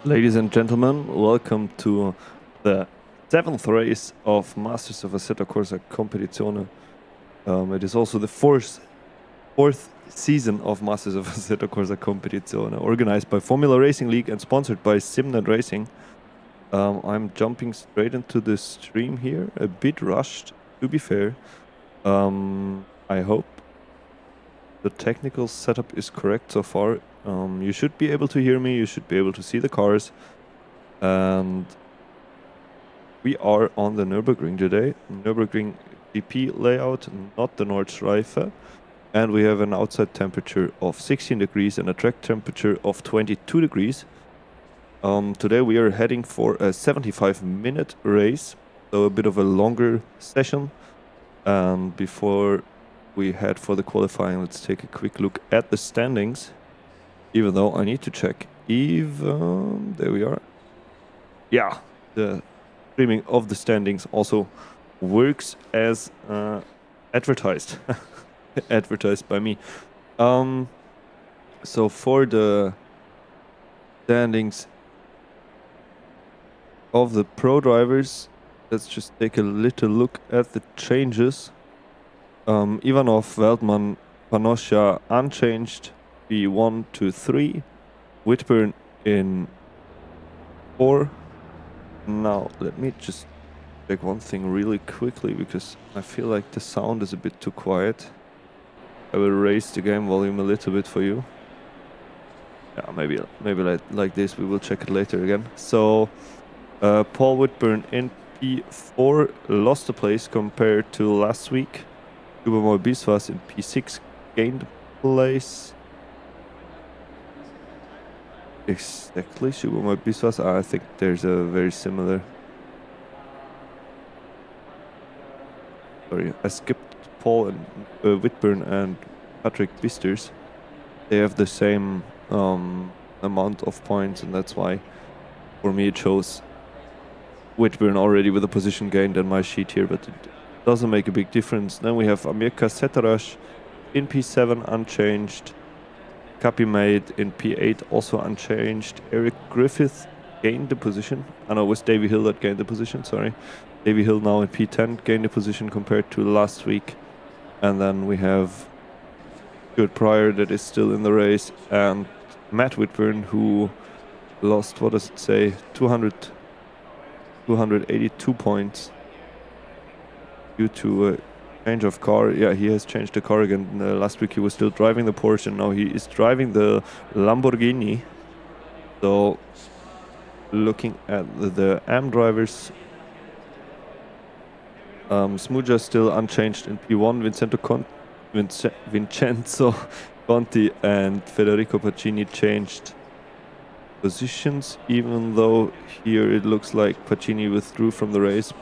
Ladies and gentlemen, welcome to the 7th race of Masters of Assetto Corsa Competizione. It is also the fourth season of Masters of Assetto Corsa Competizione, organized by Formula Racing League and sponsored by SimGrid Racing. I'm jumping straight into the stream here, a bit rushed, to be fair. I hope the technical setup is correct so far. You should be able to hear me, you should be able to see the cars. And we are on the Nurburgring today. Nurburgring GP layout, not the Nordschleife. And we have an outside temperature of 16 degrees and a track temperature of 22 degrees. Today we are heading for a 75-minute race, so a bit of a longer session. And before we head for the qualifying, let's take a quick look at the standings. Even though I need to check if... there we are. Yeah, the streaming of the standings also works as advertised. Advertised by me. So for the standings of the pro drivers, let's just take a little look at the changes. Ivanov, Veldman, Panosha unchanged. P1 to 3, Whitburn in 4. Now let me just check one thing really quickly because I feel like the sound is a bit too quiet. I will raise the game volume a little bit for you. Yeah, maybe like this. We will check it later again. So Paul Whitburn in P4 lost a place compared to last week. Lubomir Biswas in P6 gained place. Exactly, Lubomir Biswas. I think there's a very similar. Sorry, I skipped Paul and Whitburn and Patrick Bisters. They have the same amount of points, and that's why for me it shows Whitburn already with a position gained on my sheet here, but it doesn't make a big difference. Then we have Amirka Setarash in P7 unchanged. Kapi made in P8 also unchanged. Eric Griffith gained the position. I know it was Davy Hill that gained the position, sorry. Davy Hill now in P10 gained the position compared to last week. And then we have Stuart Pryor that is still in the race, and Matt Whitburn, who lost, what does it say, 282 points due to a change of car. Yeah, he has changed the car again. Last week he was still driving the Porsche, now he is driving the Lamborghini. So looking at the AM drivers, Smuja still unchanged in P1. Vincenzo Conti and Federico Pacini changed positions, even though here it looks like Pacini withdrew from the race.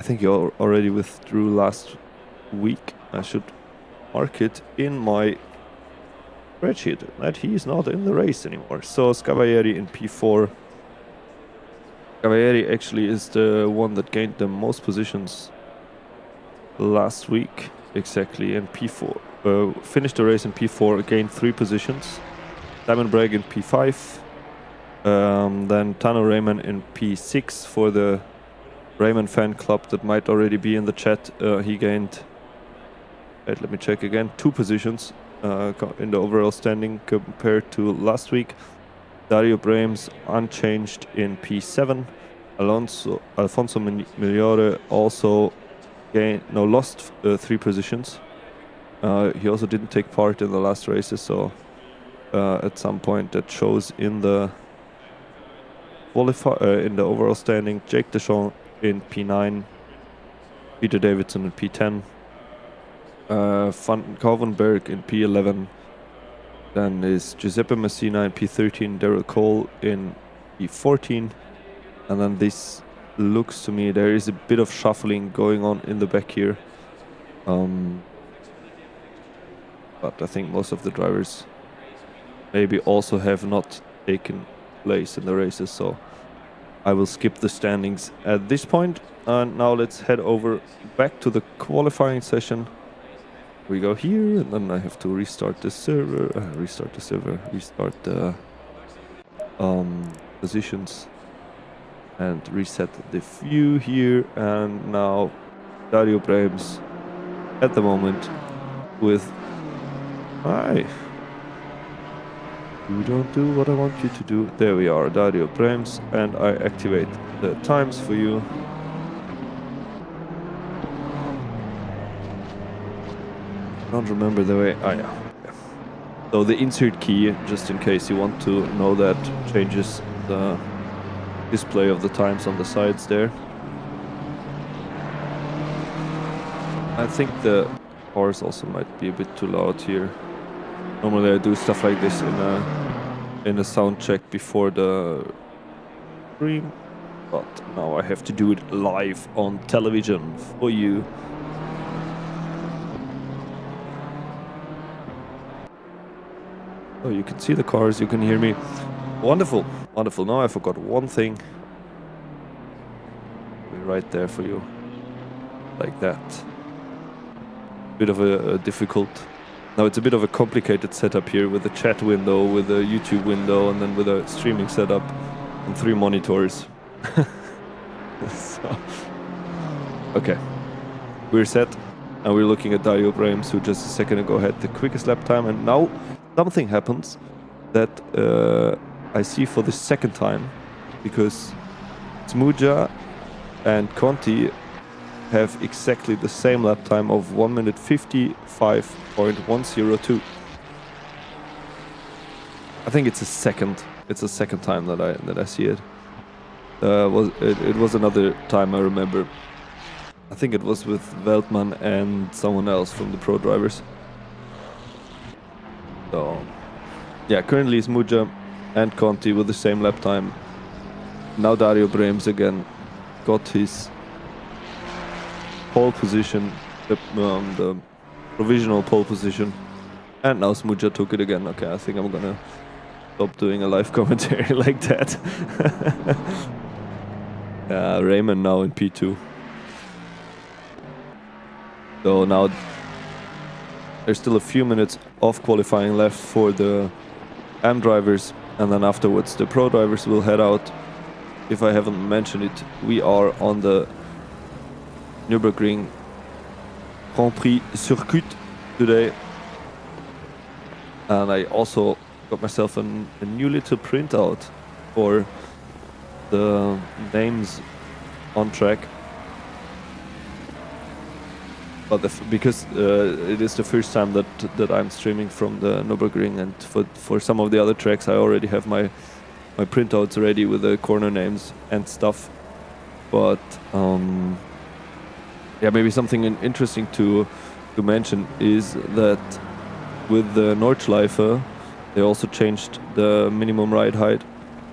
I think he already withdrew last week. I should mark it in my spreadsheet that he is not in the race anymore. So Scavalieri in P4. Scavalieri actually is the one that gained the most positions last week. Exactly, in P4. Finished the race in P4, gained 3 positions. Simon Bragg in P5. Then Tano Raymond in P6 for the Raymond fan club that might already be in the chat. He gained, let me check again, 2 positions in the overall standing compared to last week. Dario Brames unchanged in P7. Alfonso Migliore also lost 3 positions. He also didn't take part in the last races, so at some point that shows in the in the overall standing. Jake Deschamps in P9, Peter Davidson in P10, Van Kauvenberg in P11, then is Giuseppe Messina in P13, Daryl Cole in P14, and then this looks to me there is a bit of shuffling going on in the back here, but I think most of the drivers maybe also have not taken place in the races, so I will skip the standings at this point. And now let's head over back to the qualifying session. We go here, and then I have to restart the server, restart the positions and reset the view here. And now Dario Brems at the moment with hi. You don't do what I want you to do. There we are, Dario Brems, and I activate the times for you. Don't remember the way. Oh yeah. So the insert key, just in case you want to know that, changes the display of the times on the sides there. I think the cars also might be a bit too loud here. Normally I do stuff like this in a sound check before the stream, but now I have to do it live on television for you. Oh, you can see the cars, you can hear me. Wonderful, wonderful. Now I forgot one thing. I'll be right there for you, like that. Bit of a difficult. Now it's a bit of a complicated setup here with the chat window, with the YouTube window, and then with a streaming setup on 3 monitors. So, okay, we're set, and we're looking at Dario Brems, who just a second ago had the quickest lap time, and now something happens that I see for the second time, because Smuja and Conti have exactly the same lap time of 1 minute 55.102. I think it's a second. It's the second time that I see it. It was another time I remember. I think it was with Veltman and someone else from the pro drivers. So yeah, currently Smuja and Conti with the same lap time. Now Dario Brems again got his pole position, the provisional pole position, and now Smuja took it again. Okay, I think I'm gonna stop doing a live commentary like that. Raymond now in P2. So now there's still a few minutes of qualifying left for the AM drivers, and then afterwards the pro drivers will head out. If I haven't mentioned it, we are on the Nurburgring Grand Prix circuit today, and I also got myself a new little printout for the names on track. But because it is the first time that I'm streaming from the Nurburgring, and for some of the other tracks I already have my printouts ready with the corner names and stuff. But yeah, maybe something interesting to mention is that with the Nordschleife, they also changed the minimum ride height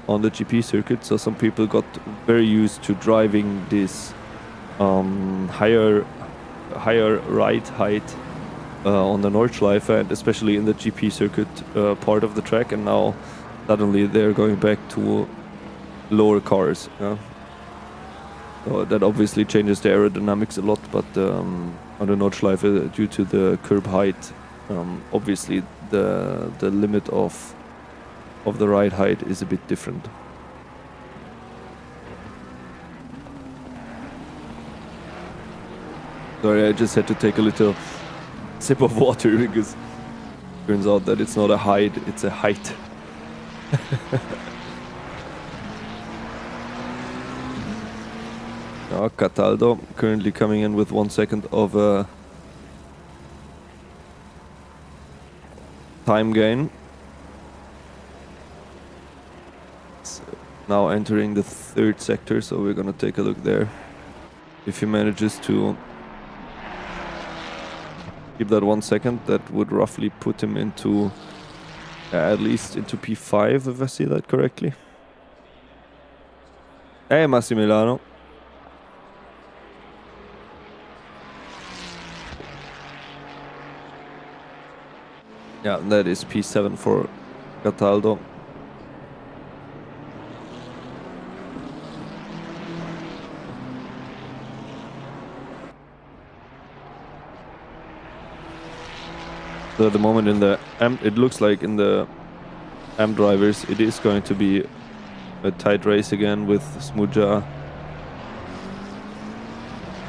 on the GP circuit. So some people got very used to driving this higher ride height on the Nordschleife, and especially in the GP circuit part of the track. And now suddenly they're going back to lower cars. So that obviously changes the aerodynamics a lot, but on the Nordschleife, due to the curb height, obviously the limit of the ride height is a bit different. Sorry, I just had to take a little sip of water because it turns out that it's not a height, it's a height. Cataldo currently coming in with 1 second of time gain. It's now entering the 3rd sector, so we're gonna take a look there. If he manages to keep that 1 second, that would roughly put him into at least into P5, if I see that correctly. Hey, Massimiliano. Yeah, that is P7 for Cataldo. So at the moment in the it looks like in the AM drivers it is going to be a tight race again with Smuja,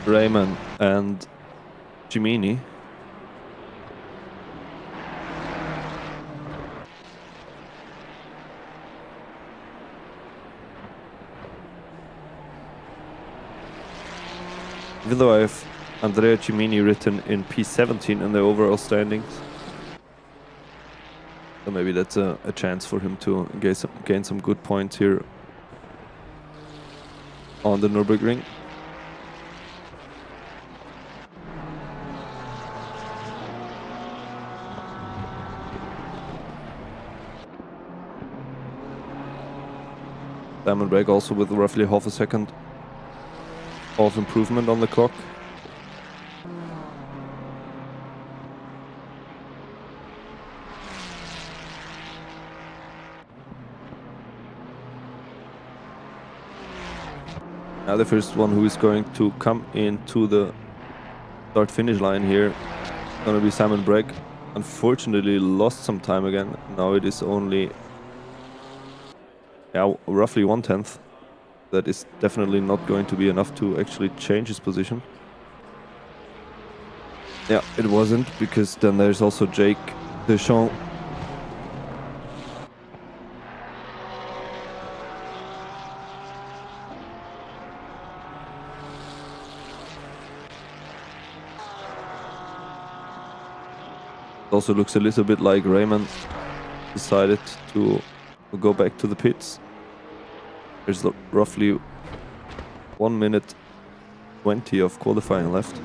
Raymond and Jimini. Even though I have Andrea Cimini written in P17 in the overall standings. So maybe that's a chance for him to gain some good points here on the Nurburgring. Diamondback also with roughly half a second of improvement on the clock. Now the first one who is going to come into the start-finish line here is going to be Simon Bragg. Unfortunately lost some time again. Now it is only roughly 1/10. That is definitely not going to be enough to actually change his position. Yeah, it wasn't, because then there's also Jake Deschamps. It also looks a little bit like Raymond decided to go back to the pits. There's roughly 1 minute 20 of qualifying left.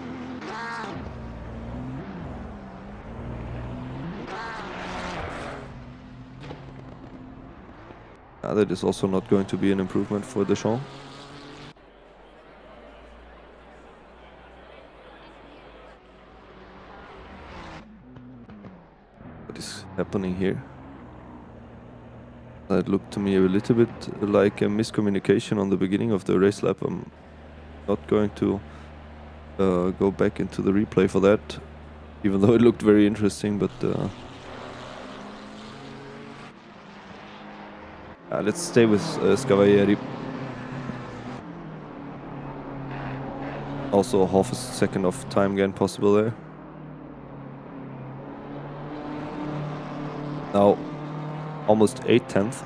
That is also not going to be an improvement for Deschamps. What is happening here? That looked to me a little bit like a miscommunication on the beginning of the race lap. I'm not going to go back into the replay for that, even though it looked very interesting, but let's stay with Scavalieri. Also half a second of time gain possible there. Now almost 8/10.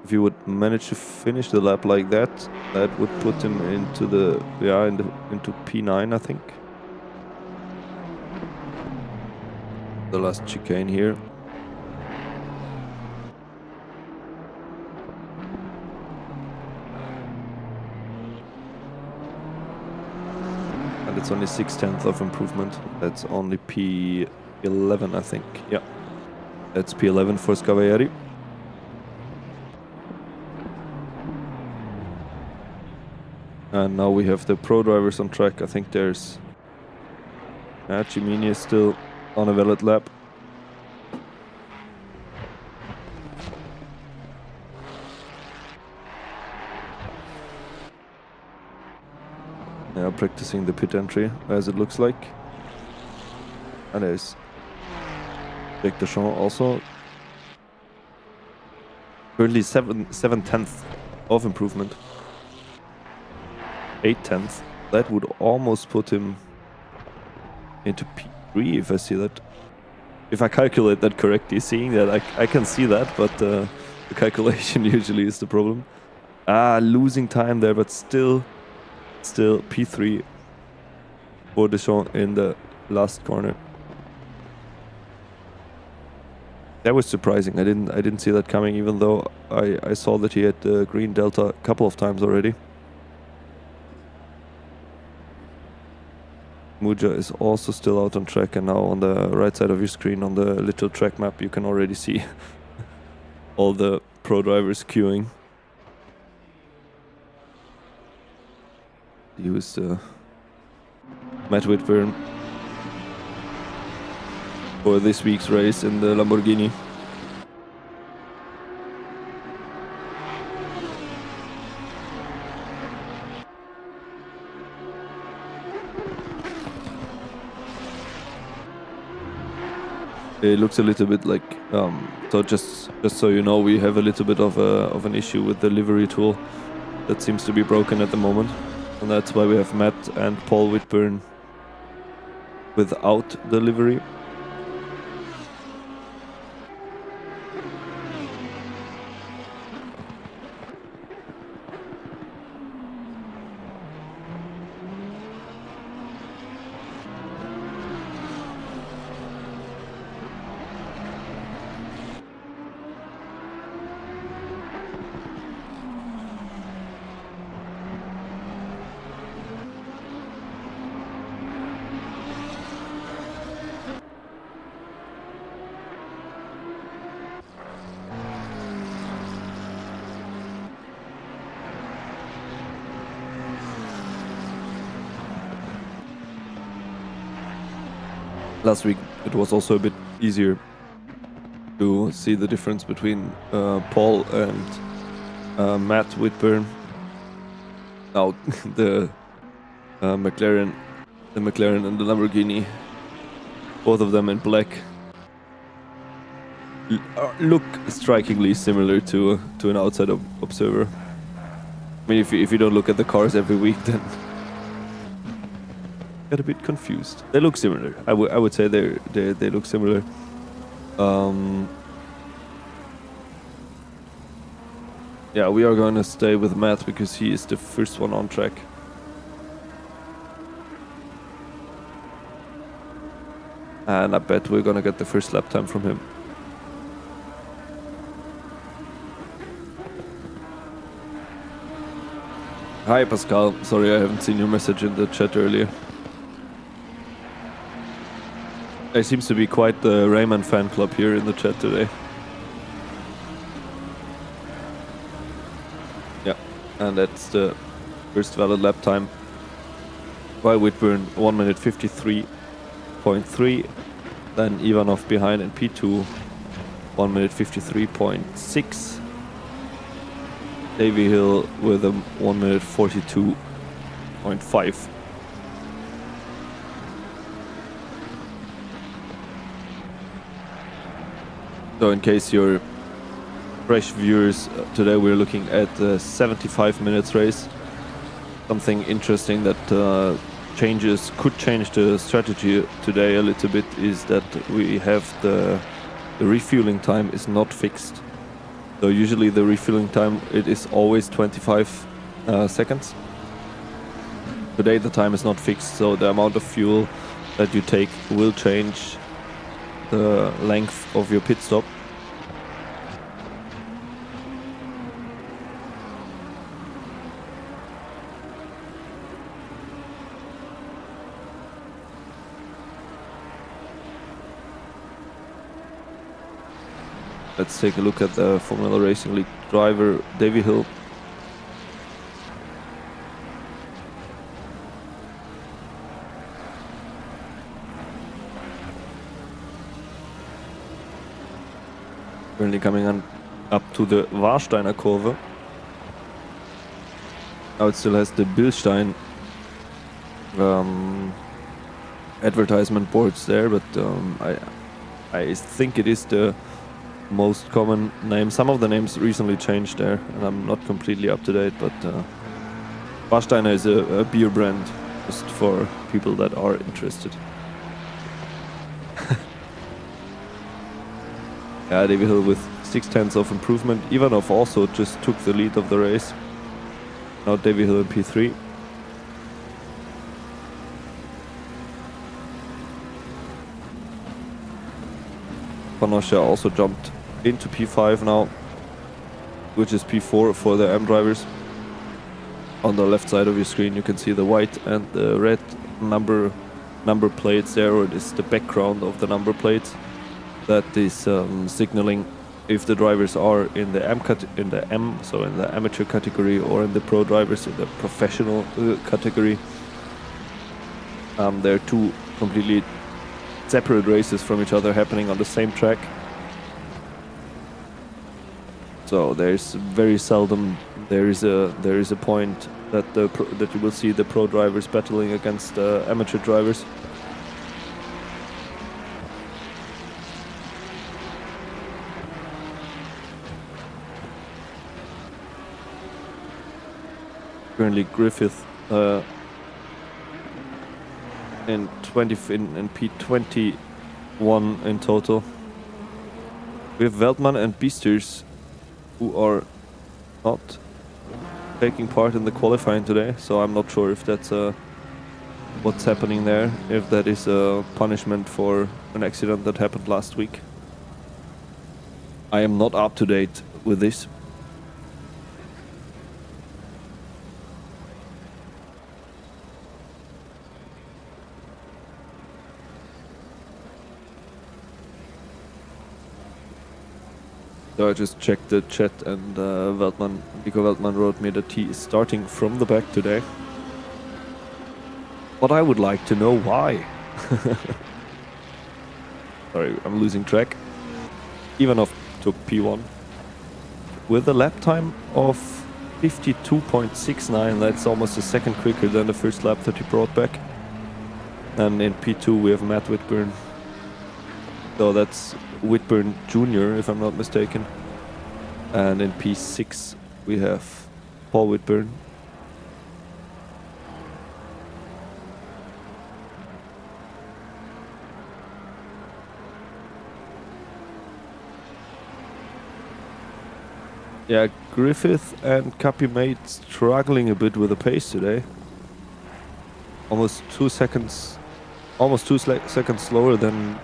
If he would manage to finish the lap like that, that would put him into the into P9, I think. The last chicane here. And it's only 6/10 of improvement. That's only P11, I think. Yeah. That's P11 for Scavalieri. And now we have the pro drivers on track. I think there's Cimini is still on a valid lap. Yeah, practicing the pit entry, as it looks like. And there's Jake Deschamps also. Currently 7/10 of improvement. 8/10. That would almost put him into P3 if I see that. If I calculate that correctly, seeing that I can see that, but the calculation usually is the problem. Losing time there, but still P3 for Deschamps in the last corner. That was surprising. I didn't see that coming, even though I saw that he had the green delta a couple of times already. Muja is also still out on track, and now on the right side of your screen on the little track map you can already see all the pro drivers queuing. He was Matt Whitburn for this week's race in the Lamborghini. It looks a little bit like so. Just so you know, we have a little bit of an issue with the livery tool that seems to be broken at the moment, and that's why we have Matt and Paul Whitburn without the livery. Last week it was also a bit easier to see the difference between Paul and Matt Whitburn. Now the McLaren and the Lamborghini, both of them in black, look strikingly similar to an outside observer. I mean, if you don't look at the cars every week, then get a bit confused. They look similar. I would say they look similar. Yeah, we are going to stay with Matt because he is the first one on track. And I bet we're going to get the first lap time from him. Hi Pascal, sorry I haven't seen your message in the chat earlier. There seems to be quite the Rayman fan club here in the chat today. Yeah, and that's the first valid lap time by Whitburn, 1 minute 53.3. Then Ivanov behind in P2, 1 minute 53.6. Davy Hill with a 1 minute 42.5. So in case you're fresh viewers, today we're looking at a 75 minutes race. Something interesting that could change the strategy today a little bit is that we have the refueling time is not fixed. So usually the refueling time, it is always 25 seconds. Today the time is not fixed, so the amount of fuel that you take will change the length of your pit stop. Let's take a look at the Formula Racing League driver, Davy Hill. Currently coming on up to the Warsteiner Kurve. Now it still has the Bilstein advertisement boards there, but I think it is the most common name. Some of the names recently changed there, and I'm not completely up to date, but Warsteiner is a beer brand, just for people that are interested. Yeah, David Hill with 0.6 of improvement. Ivanov also just took the lead of the race. Now David Hill in P3. Panosha also jumped into P5 now, which is P4 for the M drivers. On the left side of your screen you can see the white and the red number plates there, or it is the background of the number plates that is signaling if the drivers are in the M, so in the amateur category, or in the pro drivers in the professional category. There are two completely separate races from each other happening on the same track. So there's very seldom there is a point that that you will see the pro drivers battling against amateur drivers. currently Griffith in P21 in total. We have Veldman and Beasters who are not taking part in the qualifying today, so I'm not sure if that's what's happening there, if that is a punishment for an accident that happened last week. I am not up to date with this. So I just checked the chat, and Nico Veldman wrote me that he is starting from the back today. But I would like to know why. Sorry, I'm losing track. Ivanov took P1 with a lap time of 52.69. That's almost a second quicker than the first lap that he brought back. And in P2 we have Matt Whitburn. So that's Whitburn Jr., if I'm not mistaken. And in P6 we have Paul Whitburn. Yeah, Griffith and Cappy Mate struggling a bit with the pace today. Almost 2 seconds slower than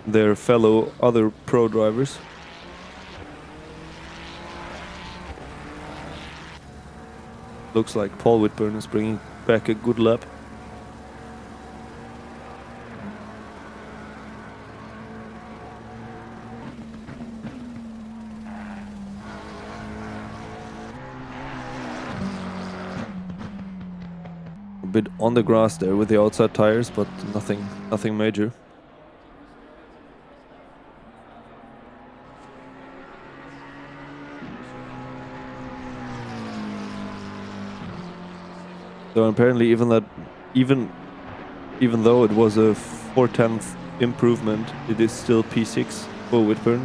their fellow other pro drivers. Looks like Paul Whitburn is bringing back a good lap. A bit on the grass there with the outside tires, but nothing major. So apparently, even though it was a 4/10 improvement, it is still P6 for Whitburn.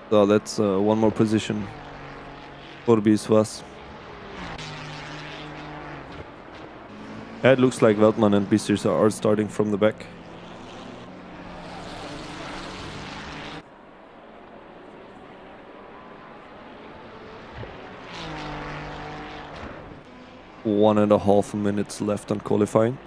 So that's one more position for Biswas. It looks like Veldman and Bisters are starting from the back. One and a half minutes left on qualifying.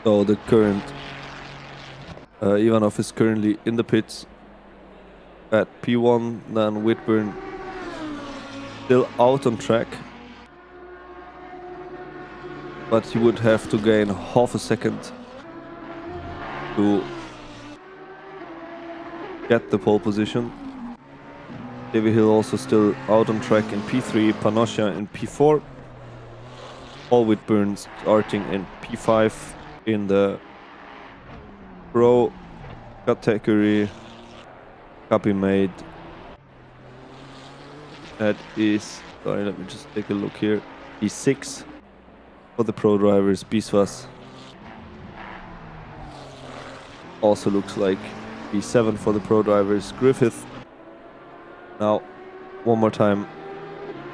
So the current Ivanov is currently in the pits at P1, then Whitburn still out on track, but he would have to gain half a second to get the pole position. Davy Hill also still out on track in P3, Panosha in P4, Paul Whitburn starting in P5 in the pro category. Copy made. That is, sorry, let me just take a look here. P6 for the pro drivers. Biswas also looks like P7 for the pro drivers. Griffith now one more time,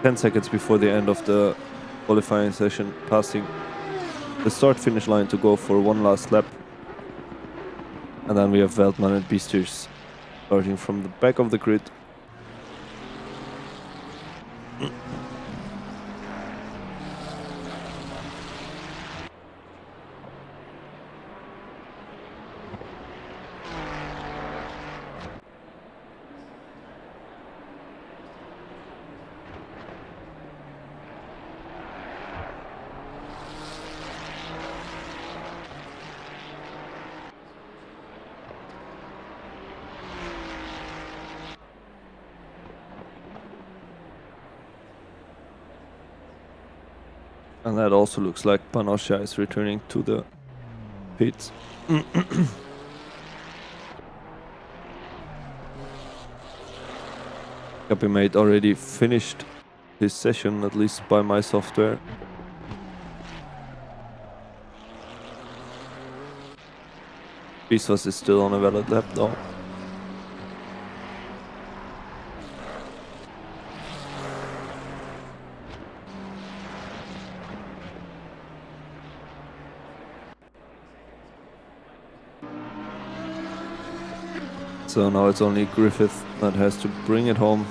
10 seconds before the end of the qualifying session, passing the start-finish line to go for one last lap. And then we have Veldman and Beasters starting from the back of the grid. And that also looks like Panosha is returning to the pits. Capimate already finished his session, at least by my software. Biswas is still on a valid lap though. So now it's only Griffith that has to bring it home.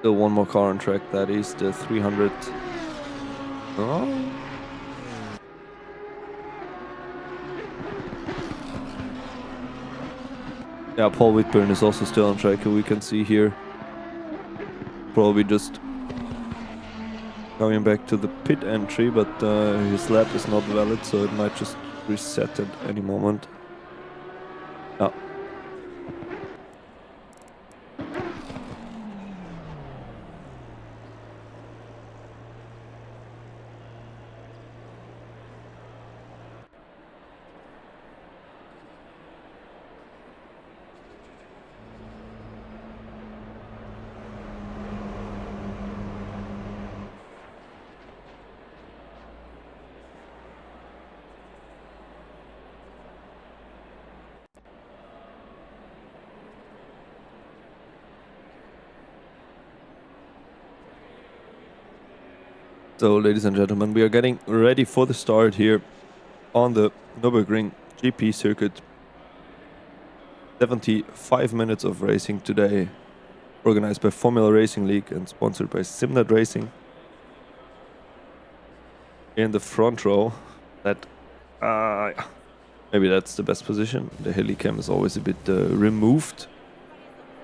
Still one more car on track, that is the 300. Oh. Yeah, Paul Whitburn is also still on track, we can see here. Probably just going back to the pit entry, but his lap is not valid, so it might just reset at any moment. Yeah. So, ladies and gentlemen, we are getting ready for the start here on the Nurburgring GP circuit. 75 minutes of racing today, organized by Formula Racing League and sponsored by SimGrid Racing. In the front row, maybe that's the best position. The helicam is always a bit removed.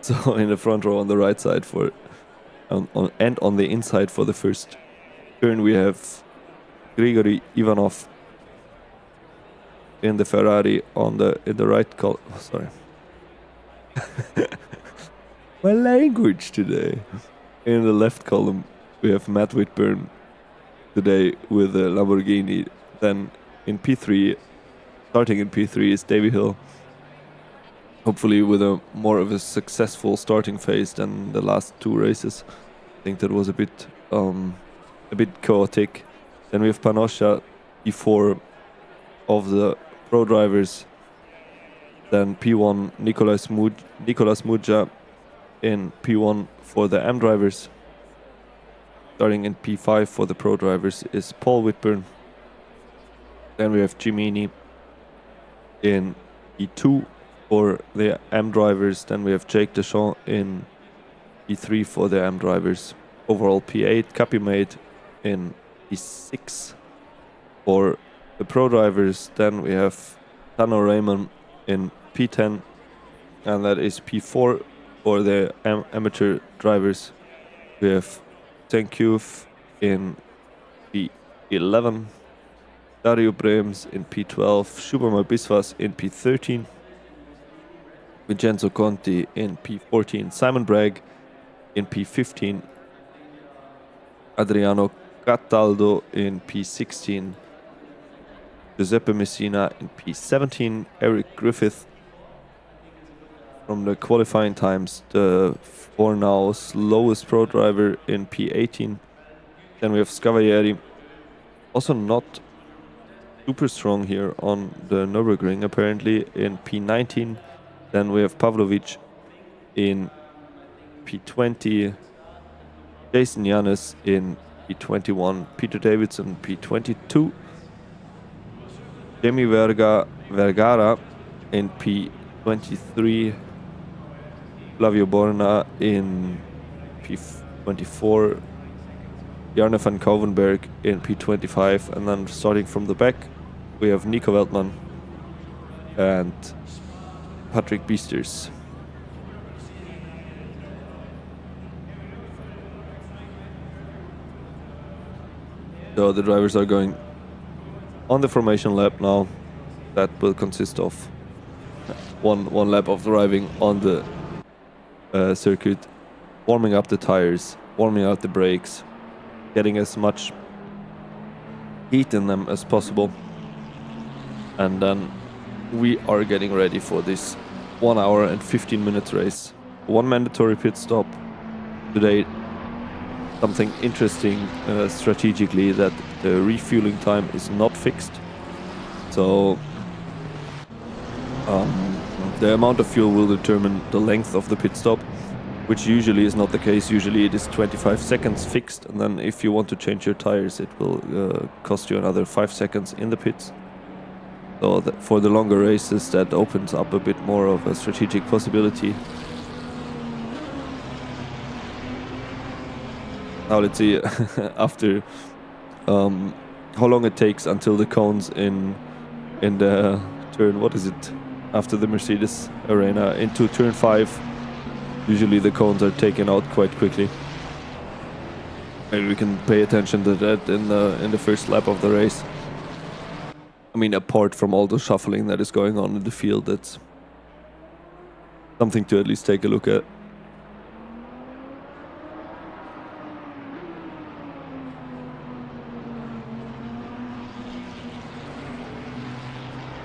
So in the front row on the right side and on the inside for the first turn we have Grigory Ivanov in the Ferrari in the right column. Oh, sorry. My language today. In the left column we have Matt Whitburn today with a Lamborghini. Then in P3, starting in P3 is Davy Hill. Hopefully with a more of a successful starting phase than the last two races. I think that was a bit chaotic. Then we have Panosha, P4 of the pro drivers. Then P1 Nicolas Mudja in P1 for the M drivers. Starting in P5 for the pro drivers is Paul Whitburn. Then we have Jimini in P2 for the M drivers. Then we have Jake Deschamps in P3 for the M drivers. Overall P8, Capimate in P6 for the pro drivers. Then we have Tano Raymond in P10, and that is P4 for the amateur drivers. We have Tenkuf in P11, Dario Brems in P12, Shubhamal Biswas in P13, Vincenzo Conti in P14, Simon Bragg in P15, Adriano Cataldo in P16, Giuseppe Messina in P17, Eric Griffith from the qualifying times, the for now slowest pro driver in P18. Then we have Scavalieri, also not super strong here on the Nürburgring apparently, in P19. Then we have Pavlovic in P20, Jason Yanis in P21, Peter Davidson, P22, Jamie Vergara in P23, Flavio Borna in P24, Jarne van Kouwenberg in P25, and then starting from the back, we have Nico Veltman and Patrick Biesters. So the drivers are going on the formation lap now. That will consist of one lap of driving on the circuit, warming up the tires, warming out the brakes, getting as much heat in them as possible, and then we are getting ready for this 1 hour and 15 minutes race. One mandatory pit stop today. Something interesting strategically, that the refueling time is not fixed. So the amount of fuel will determine the length of the pit stop, which usually is not the case. Usually it is 25 seconds fixed, and then if you want to change your tires, it will cost you another 5 seconds in the pits. So for the longer races, that opens up a bit more of a strategic possibility. Now let's see after how long it takes until the cones in the turn, what is it, after the Mercedes arena into turn 5. Usually the cones are taken out quite quickly. Maybe we can pay attention to that in the first lap of the race. I mean, apart from all the shuffling that is going on in the field, that's something to at least take a look at.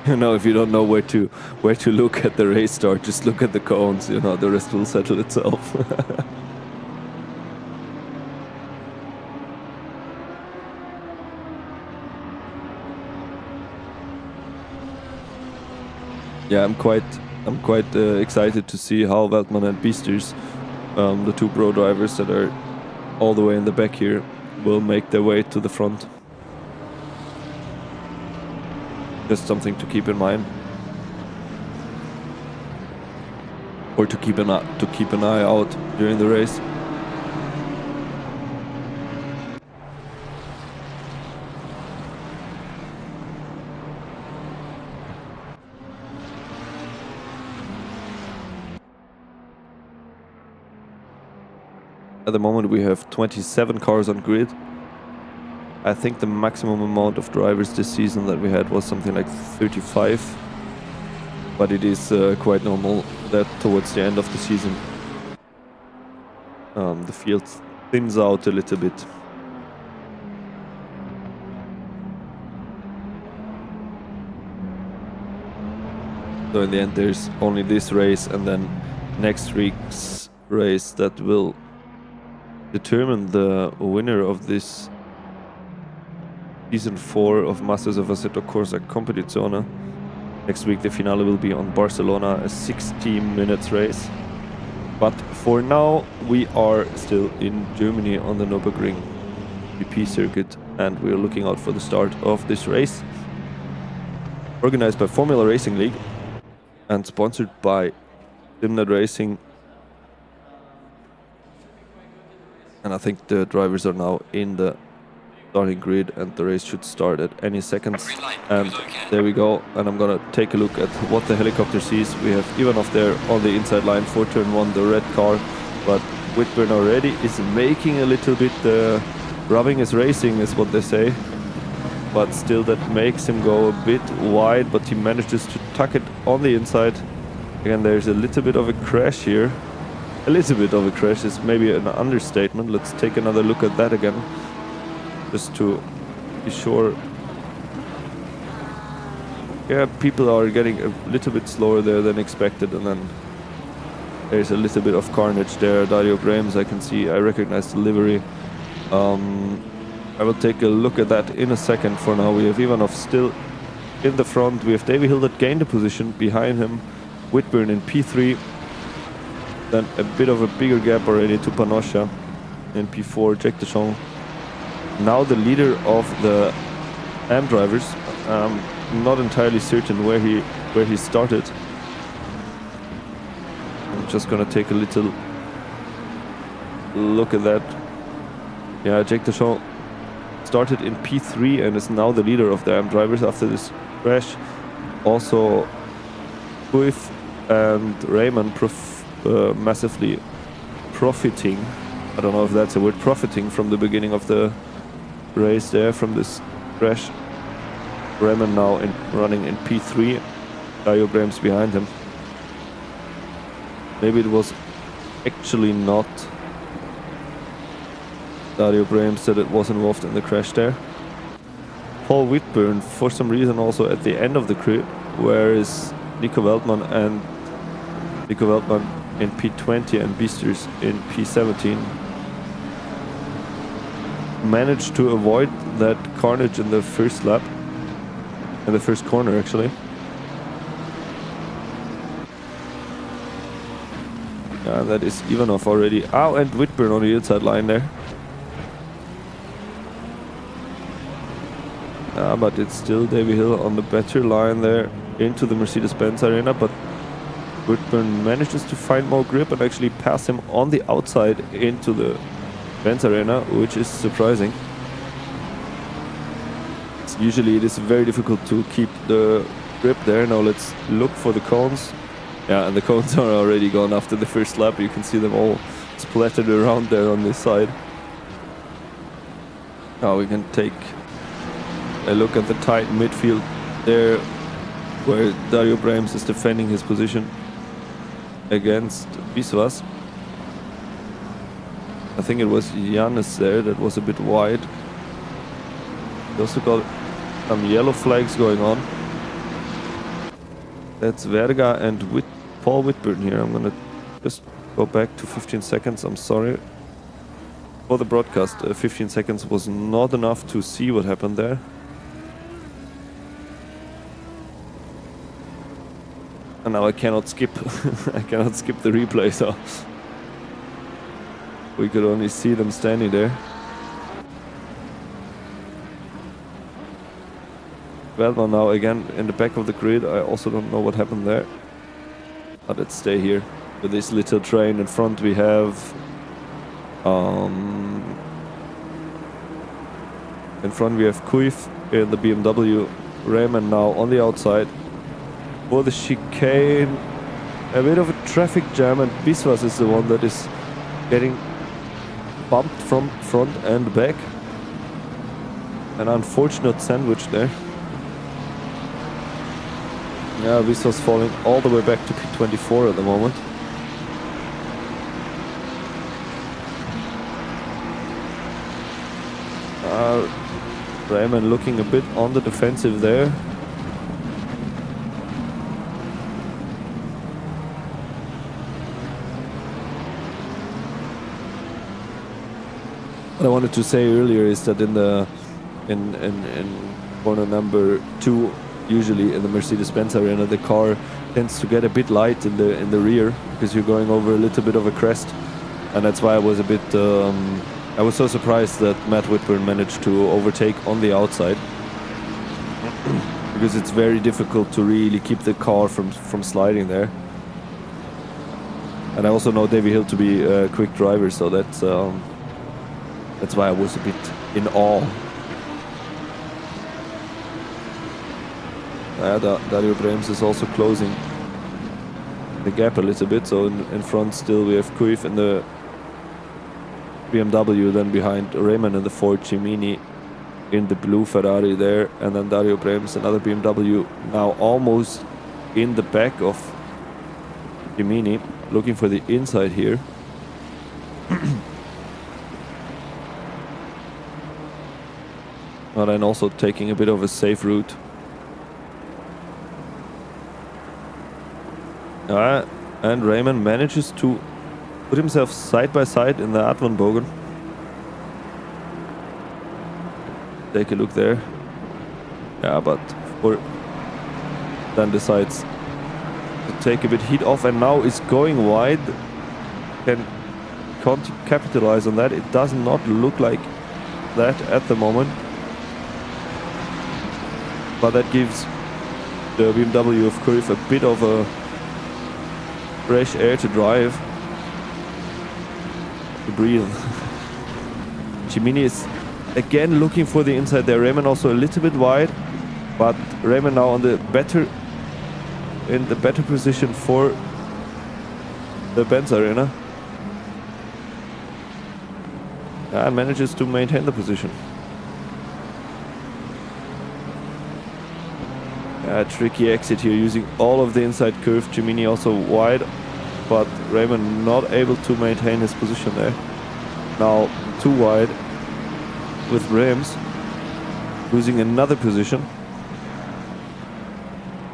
You know, if you don't know where to look at the race start, just look at the cones. You know, the rest will settle itself. Yeah, I'm quite excited to see how Veltman and Biesters, the two pro drivers that are all the way in the back here, will make their way to the front. Just something to keep in mind, or to keep an eye out during the race. At the moment we have 27 cars on grid. I think the maximum amount of drivers this season that we had was something like 35, but it is quite normal that towards the end of the season the field thins out a little bit. So in the end there's only this race and then next week's race that will determine the winner of this Season 4 of Masters of Assetto Corsa Competizione. Next week the finale will be on Barcelona, a 16 minutes race. But for now we are still in Germany on the Nurburgring GP circuit, and we are looking out for the start of this race. Organized by Formula Racing League and sponsored by SimGrid Racing. And I think the drivers are now in the starting grid and the race should start at any seconds. And there we go. And I'm gonna take a look at what the helicopter sees. We have Ivanov there on the inside line for turn 1, the red car. But Whitburn already is making a little bit, rubbing his racing is what they say. But still that makes him go a bit wide, but he manages to tuck it on the inside. Again, there's a little bit of a crash here. A little bit of a crash is maybe an understatement. Let's take another look at that again, just to be sure. Yeah, people are getting a little bit slower there than expected, and then there's a little bit of carnage there. Dario Grahams, I can see, I recognize the livery. I will take a look at that in a second. For now, we have Ivanov still in the front. We have Davy Hill that gained a position behind him. Whitburn in P3. Then a bit of a bigger gap already to Panosha in P4. Jack Deschamps now the leader of the AM drivers. Not entirely certain where he started. I'm just gonna take a little look at that. Yeah, Jake Deschamps started in P3 and is now the leader of the AM drivers after this crash. Also, Guif and Raymond massively profiting. I don't know if that's a word, profiting from the beginning of the race there, from this crash. Raymond now running in P3, Dario Brems behind him. Maybe it was actually not Dario Brems that it was involved in the crash there. Paul Whitburn, for some reason, also at the end of the grid, whereas Nico Weltmann in P20 and Beasters in P17 managed to avoid that carnage in the first lap, in the first corner actually. Yeah, that is Ivanov already. Oh, and Whitburn on the inside line there. But it's still Davy Hill on the better line there into the Mercedes-Benz arena, but Whitburn manages to find more grip and actually pass him on the outside into the Benz arena, which is surprising. Usually it is very difficult to keep the grip there. Now let's look for the cones. Yeah, and the cones are already gone after the first lap. You can see them all splattered around there on this side. Now we can take a look at the tight midfield there, where Dario Brems is defending his position against Biswas. I think it was Giannis there that was a bit wide. We also got some yellow flags going on. That's Verga and Paul Whitburn here. I'm gonna just go back to 15 seconds. I'm sorry for the broadcast. 15 seconds was not enough to see what happened there. And now I cannot skip. I cannot skip the replay, so we could only see them standing there. Velma now again in the back of the grid. I also don't know what happened there. But let's stay here with this little train. In front we have Kuif in the BMW. Raymond now on the outside for the chicane. A bit of a traffic jam, and Biswas is the one that is getting bumped from front and back. An unfortunate sandwich there. Yeah, Biswas falling all the way back to P24 at the moment. Raymond looking a bit on the defensive there. What I wanted to say earlier is that in corner number 2, usually in the Mercedes-Benz arena, the car tends to get a bit light in the rear because you're going over a little bit of a crest, and that's why I was a bit I was so surprised that Matt Whitburn managed to overtake on the outside because it's very difficult to really keep the car from sliding there. And I also know Davy Hill to be a quick driver, so that's why I was a bit in awe. Dario Brems is also closing the gap a little bit, so in front still we have Kuif in the BMW, then behind Raymond in the Ford Cimini in the blue Ferrari there, and then Dario Brems, another BMW, now almost in the back of Cimini, looking for the inside here. But then also taking a bit of a safe route. And Raymond manages to put himself side by side in the Advanbogen. Take a look there. Yeah, but then decides to take a bit heat off, and now is going wide. Can't capitalize on that. It does not look like that at the moment. But that gives the BMW of Curve a bit of a fresh air to drive, to breathe. Cimini is again looking for the inside there. Raymond also a little bit wide, but Raymond now in the better position for the Benz Arena, and manages to maintain the position. A tricky exit here, using all of the inside curve. Cimini also wide, but Raymond not able to maintain his position there. Now too wide with Rams, losing another position.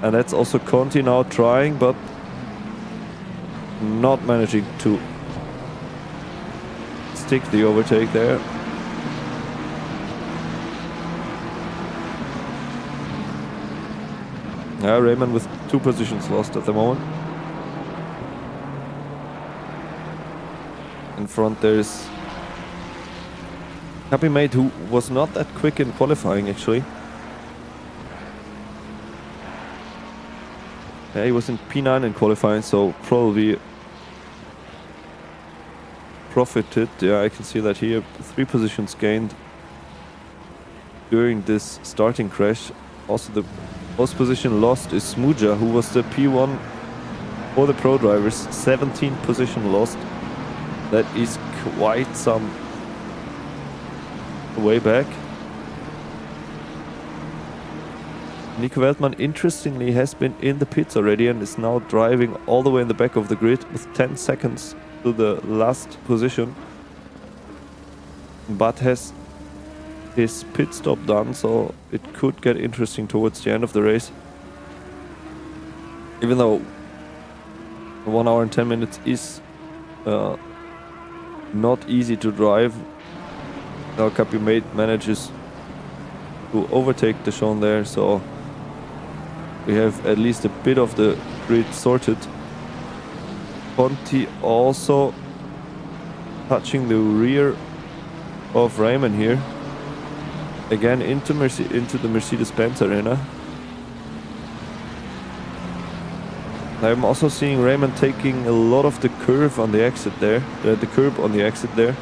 And that's also Conti now trying, but not managing to stick the overtake there. Raymond with 2 positions lost at the moment. In front there's Happy Mate, who was not that quick in qualifying actually. Yeah, he was in P9 in qualifying, so probably profited. Yeah, I can see that here. 3 positions gained during this starting crash. Also the most position lost is Smuja, who was the P1 for the pro drivers. 17 position lost. That is quite some way back. Nico Weltmann, interestingly, has been in the pits already and is now driving all the way in the back of the grid with 10 seconds to the last position, but has his pit stop done, so it could get interesting towards the end of the race. Even though 1 hour and 10 minutes is not easy to drive, now Happy Mate manages to overtake Deschamps there, so we have at least a bit of the grid sorted. Conti also touching the rear of Raymond here. Again into the Mercedes-Benz Arena. I'm also seeing Raymond taking a lot of the curve on the exit there, the curb on the exit there.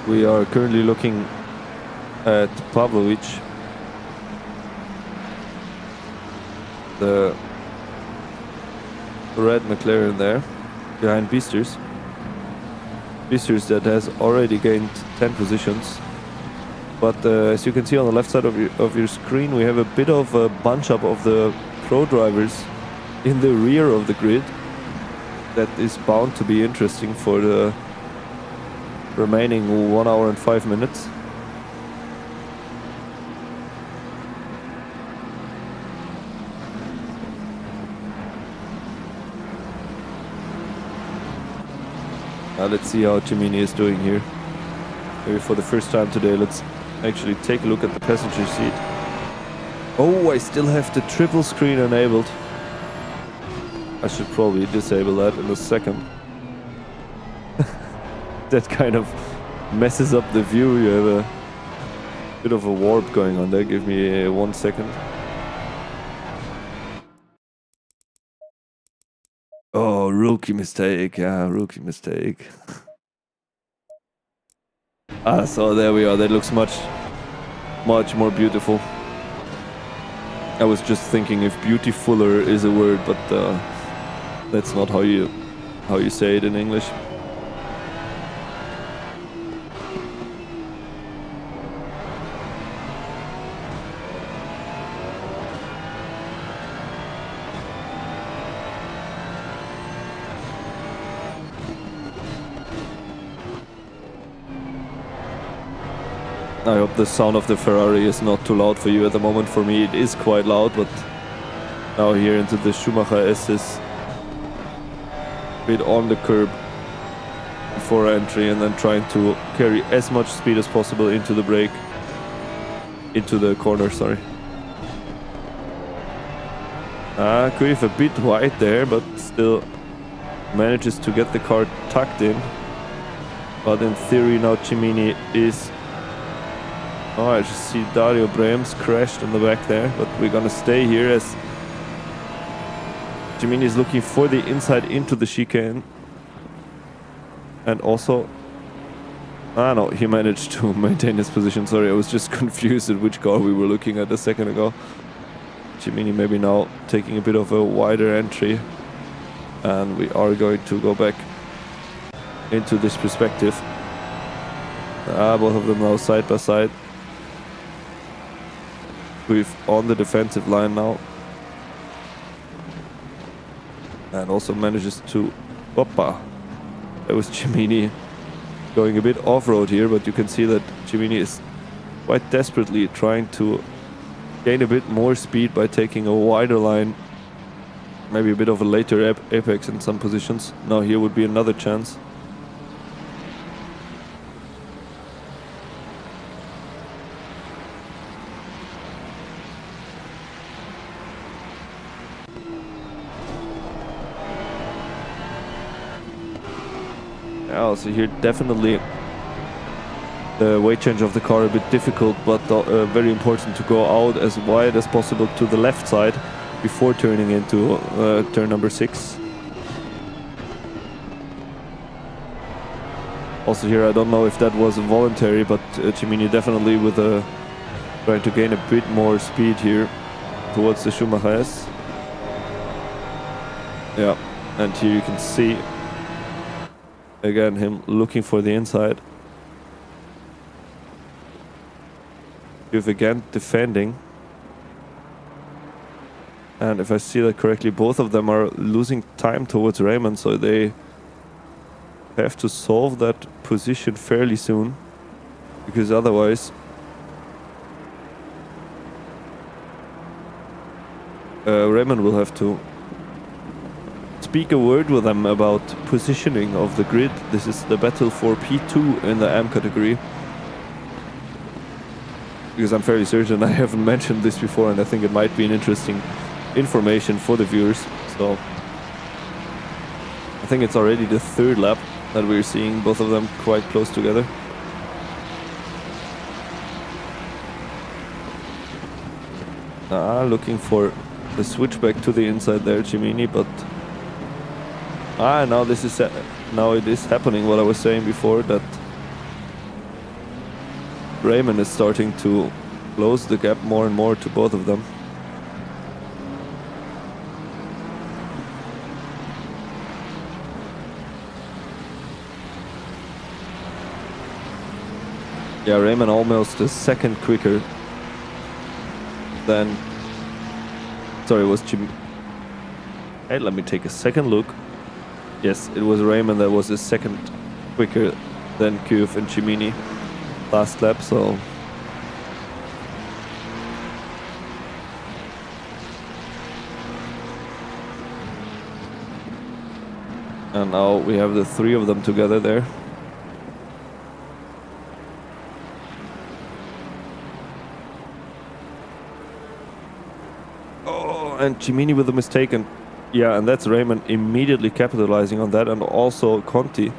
We are currently looking at Pavlovic, the red McLaren there, behind Beasters. Beasters that has already gained 10 positions. But as you can see on the left side of your screen, we have a bit of a bunch up of the pro drivers in the rear of the grid. That is bound to be interesting for the remaining 1 hour and 5 minutes. Let's see how Cimini is doing here. Maybe for the first time today, let's actually take a look at the passenger seat. Oh, I still have the triple screen enabled. I should probably disable that in a second. That kind of messes up the view. You have a bit of a warp going on there. Give me 1 second. Oh, rookie mistake. Yeah, rookie mistake. So there we are. That looks much more beautiful. I was just thinking if beautifuler is a word, but that's not how you say it in English. I hope the sound of the Ferrari is not too loud for you at the moment. For me it is quite loud, but now here into the Schumacher S is a bit on the curb before entry, and then trying to carry as much speed as possible into the brake, into the corner, sorry. Cruyff a bit wide there, but still manages to get the car tucked in. But in theory now Cimini is... Oh, I just see Dario Brems crashed in the back there, but we're gonna stay here as Cimini is looking for the inside into the chicane. And also... no, he managed to maintain his position. Sorry, I was just confused at which car we were looking at a second ago. Cimini maybe now taking a bit of a wider entry. And we are going to go back into this perspective. Both of them now side by side. We've on the defensive line now. And also manages to... Oppa! That was Cimini going a bit off-road here, but you can see that Cimini is quite desperately trying to gain a bit more speed by taking a wider line. Maybe a bit of a later apex in some positions. Now here would be another chance. So here definitely the weight change of the car a bit difficult, but very important to go out as wide as possible to the left side before turning into turn number 6. Also here I don't know if that was voluntary, but Cimini definitely with trying to gain a bit more speed here towards the Schumacher S. Yeah, and here you can see again him looking for the inside. You've again defending. And if I see that correctly, both of them are losing time towards Raymond, so they have to solve that position fairly soon, because otherwise Raymond will have to speak a word with them about positioning of the grid. This is the battle for P2 in the AM category. Because I'm fairly certain I haven't mentioned this before, and I think it might be an interesting information for the viewers. So I think it's already the 3rd lap that we're seeing both of them quite close together. Looking for the switchback to the inside there, Cimini, but now this is now it is happening. What I was saying before, that Raymond is starting to close the gap more and more to both of them. Yeah, Raymond almost a second quicker than... Sorry, it was Jim. Hey, let me take a second look. Yes, it was Raymond that was a second quicker than Cruyff and Cimini last lap, so... And now we have the 3 of them together there. Oh, and Cimini with a mistake, and yeah, and that's Raymond immediately capitalizing on that, and also Conti.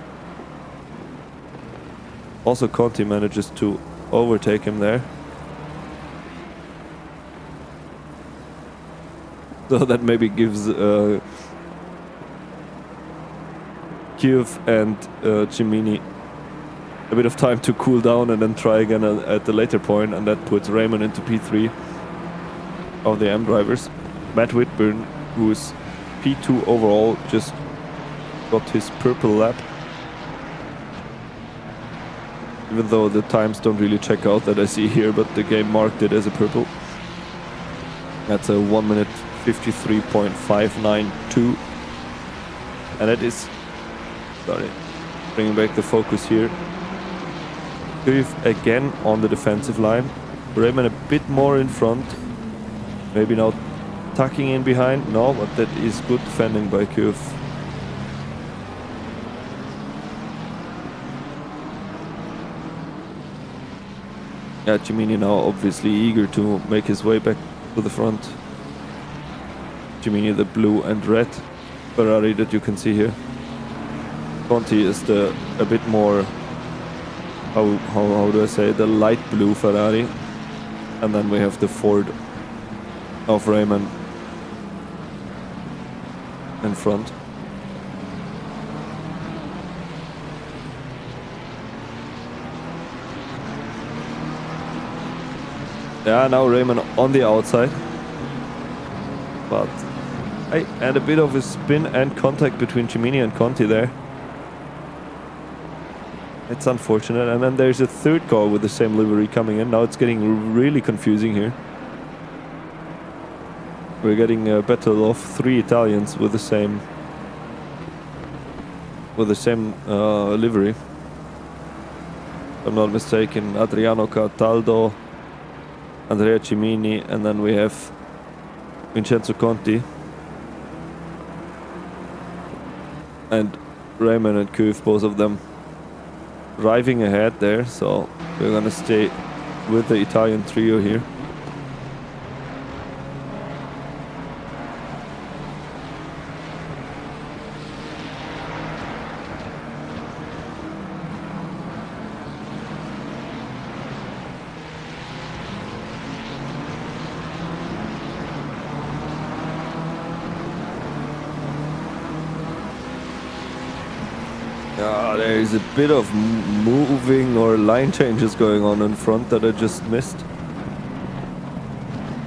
Also Conti manages to overtake him there. So that maybe gives Cruyff and Cimini a bit of time to cool down and then try again at the later point, and that puts Raymond into P3 of the M drivers. Matt Whitburn, who's P2 overall, just got his purple lap. Even though the times don't really check out that I see here, but the game marked it as a purple. That's a 1 minute 53.592. And it is... Sorry, bringing back the focus here. Kuif again on the defensive line. Raymond a bit more in front. Maybe now tucking in behind. No, but that is good defending by Kuif. Yeah, Cimini now obviously eager to make his way back to the front. Cimini, the blue and red Ferrari that you can see here. Conti is a bit more, how do I say, the light blue Ferrari. And then we have the Ford of Raymond in front. Yeah, now Raymond on the outside. But and a bit of a spin and contact between Cimini and Conti there. It's unfortunate. And then there's a third car with the same livery coming in. Now it's getting really confusing here. We're getting a battle of 3 Italians with the same livery. If I'm not mistaken, Adriano Cataldo, Andrea Cimini, and then we have Vincenzo Conti. And Raymond and Kuif, both of them driving ahead there, so we're gonna stay with the Italian trio here. There is a bit of moving or line changes going on in front that I just missed.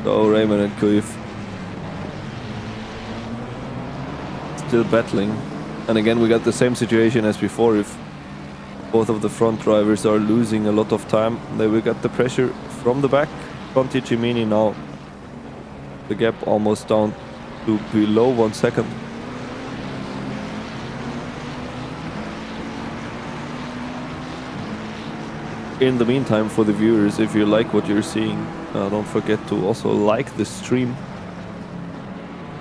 So Raymond and Kuif still battling. And again we got the same situation as before. If both of the front drivers are losing a lot of time, then we got the pressure from the back. Conti, Cimini now. The gap almost down to below 1 second. In the meantime, for the viewers, if you like what you're seeing, don't forget to also like the stream.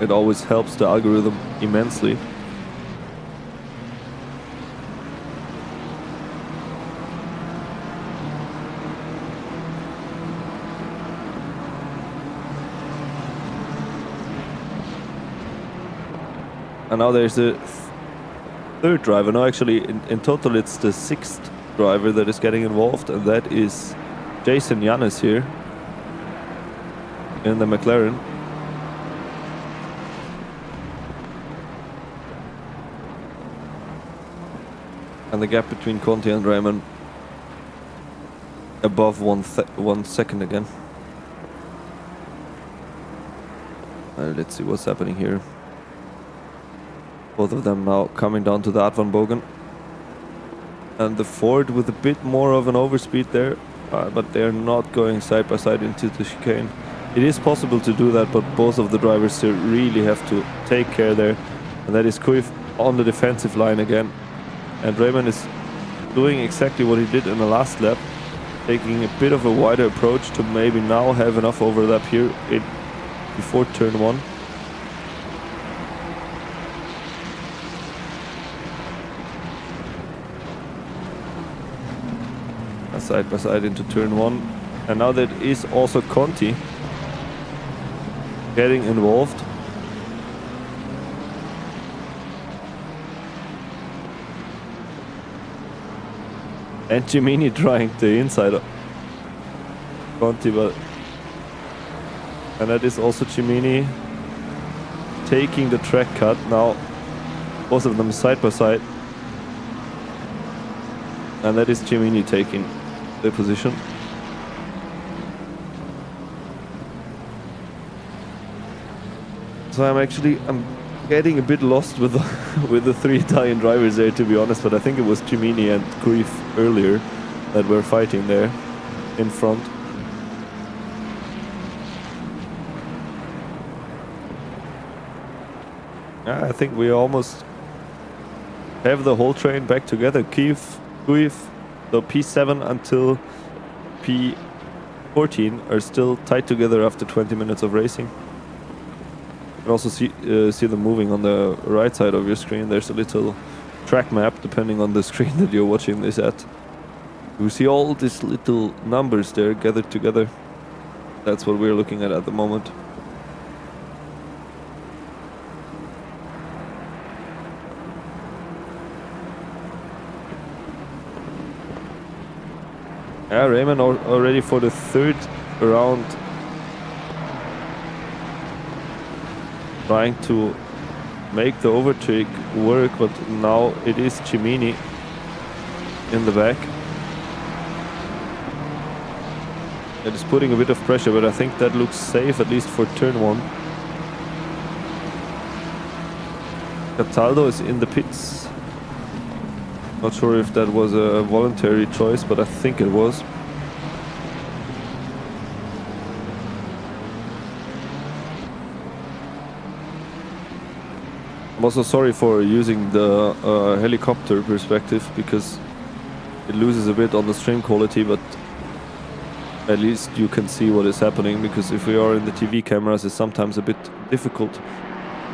It always helps the algorithm immensely. And now there's a third driver. No, actually, in total it's the 6th driver that is getting involved, and that is Jason Yanis here in the McLaren. And the gap between Conti and Raymond above 1 second again. Let's see what's happening here. Both of them now coming down to the Advan Bogen. And the Ford with a bit more of an overspeed there, but they're not going side by side into the chicane. It is possible to do that, but both of the drivers really have to take care there. And that is Kuif on the defensive line again. And Raymond is doing exactly what he did in the last lap, taking a bit of a wider approach to maybe now have enough overlap here before turn 1. Side by side into turn 1. And now that is also Conti getting involved. And Cimini trying the inside of Conti, and that is also Cimini taking the track cut. Now both of them side by side. And that is Cimini taking the position. So I'm getting a bit lost with the 3 Italian drivers there, to be honest, but I think it was Cimini and Kuif earlier that were fighting there in front. I think we almost have the whole train back together. Kuif, So P7 until P14 are still tied together after 20 minutes of racing. You can also see them moving on the right side of your screen. There's a little track map depending on the screen that you're watching this at. You see all these little numbers there gathered together. That's what we're looking at the moment. Yeah, Raymond already for the third round trying to make the overtake work, but now it is Cimini in the back. It is putting a bit of pressure, but I think that looks safe, at least for turn 1. Cataldo is in the pits. Not sure if that was a voluntary choice, but I think it was. I'm also sorry for using the helicopter perspective, because it loses a bit on the stream quality, but at least you can see what is happening, because if we are in the TV cameras, it's sometimes a bit difficult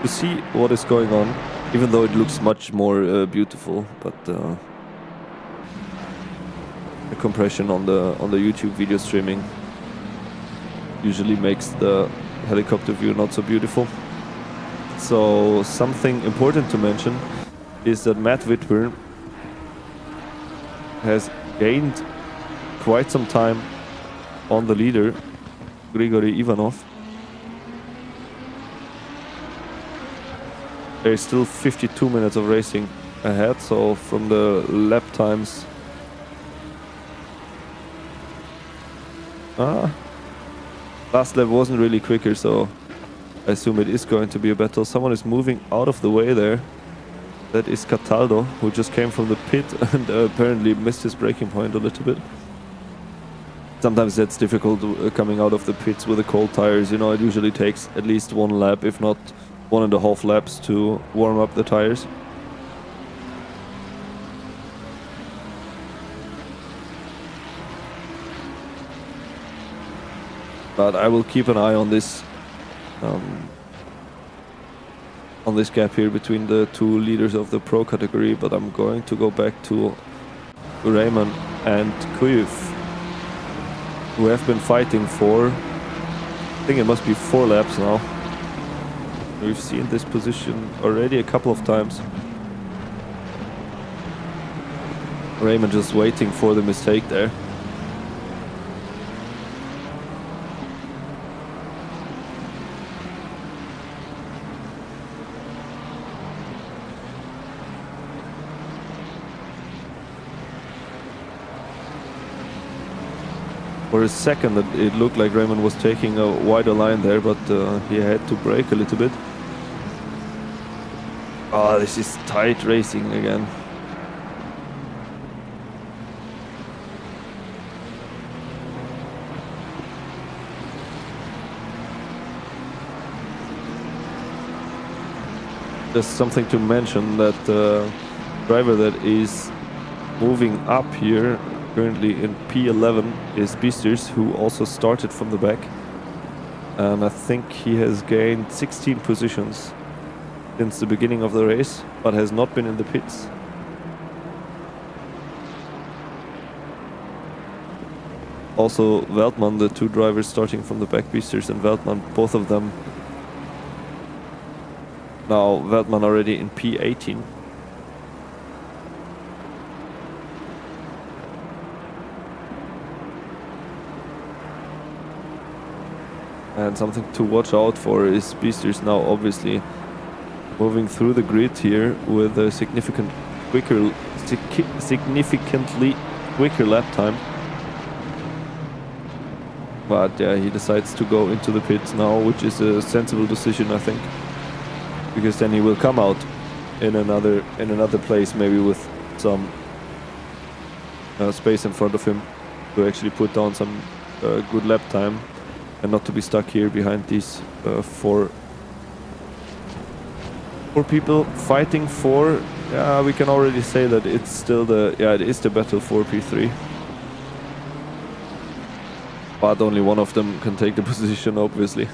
to see what is going on, even though it looks much more beautiful. But the compression on the YouTube video streaming usually makes the helicopter view not so beautiful. So something important to mention is that Matt Whitburn has gained quite some time on the leader, Grigory Ivanov. There's still 52 minutes of racing ahead, so from the lap times... last lap wasn't really quicker, so I assume it is going to be a battle. Someone is moving out of the way there. That is Cataldo, who just came from the pit and apparently missed his braking point a little bit. Sometimes that's difficult coming out of the pits with the cold tires. You know, it usually takes at least 1 lap, if not 1.5 laps, to warm up the tires. But I will keep an eye on this gap here between the two leaders of the pro category. But I'm going to go back to Raymond and Kuyuf, who have been fighting for, I think it must be 4 laps now. We've seen this position already a couple of times. Raymond just waiting for the mistake there. For a second it looked like Raymond was taking a wider line there, but he had to brake a little bit. Oh, this is tight racing again. Just something to mention, that driver that is moving up here currently in P11 is Beasters, who also started from the back, and I think he has gained 16 positions since the beginning of the race, but has not been in the pits. Also Veltman, the two drivers starting from the back, Beasters and Veltman, both of them. Now Veltman already in P18. And something to watch out for is Beasters now obviously moving through the grid here with a significantly quicker lap time. But yeah, he decides to go into the pits now, which is a sensible decision, I think, because then he will come out in another place, maybe with some space in front of him to actually put down some good lap time, and not to be stuck here behind these four people fighting for Yeah, we can already say that it's still it is the battle for P3. But only one of them can take the position, obviously.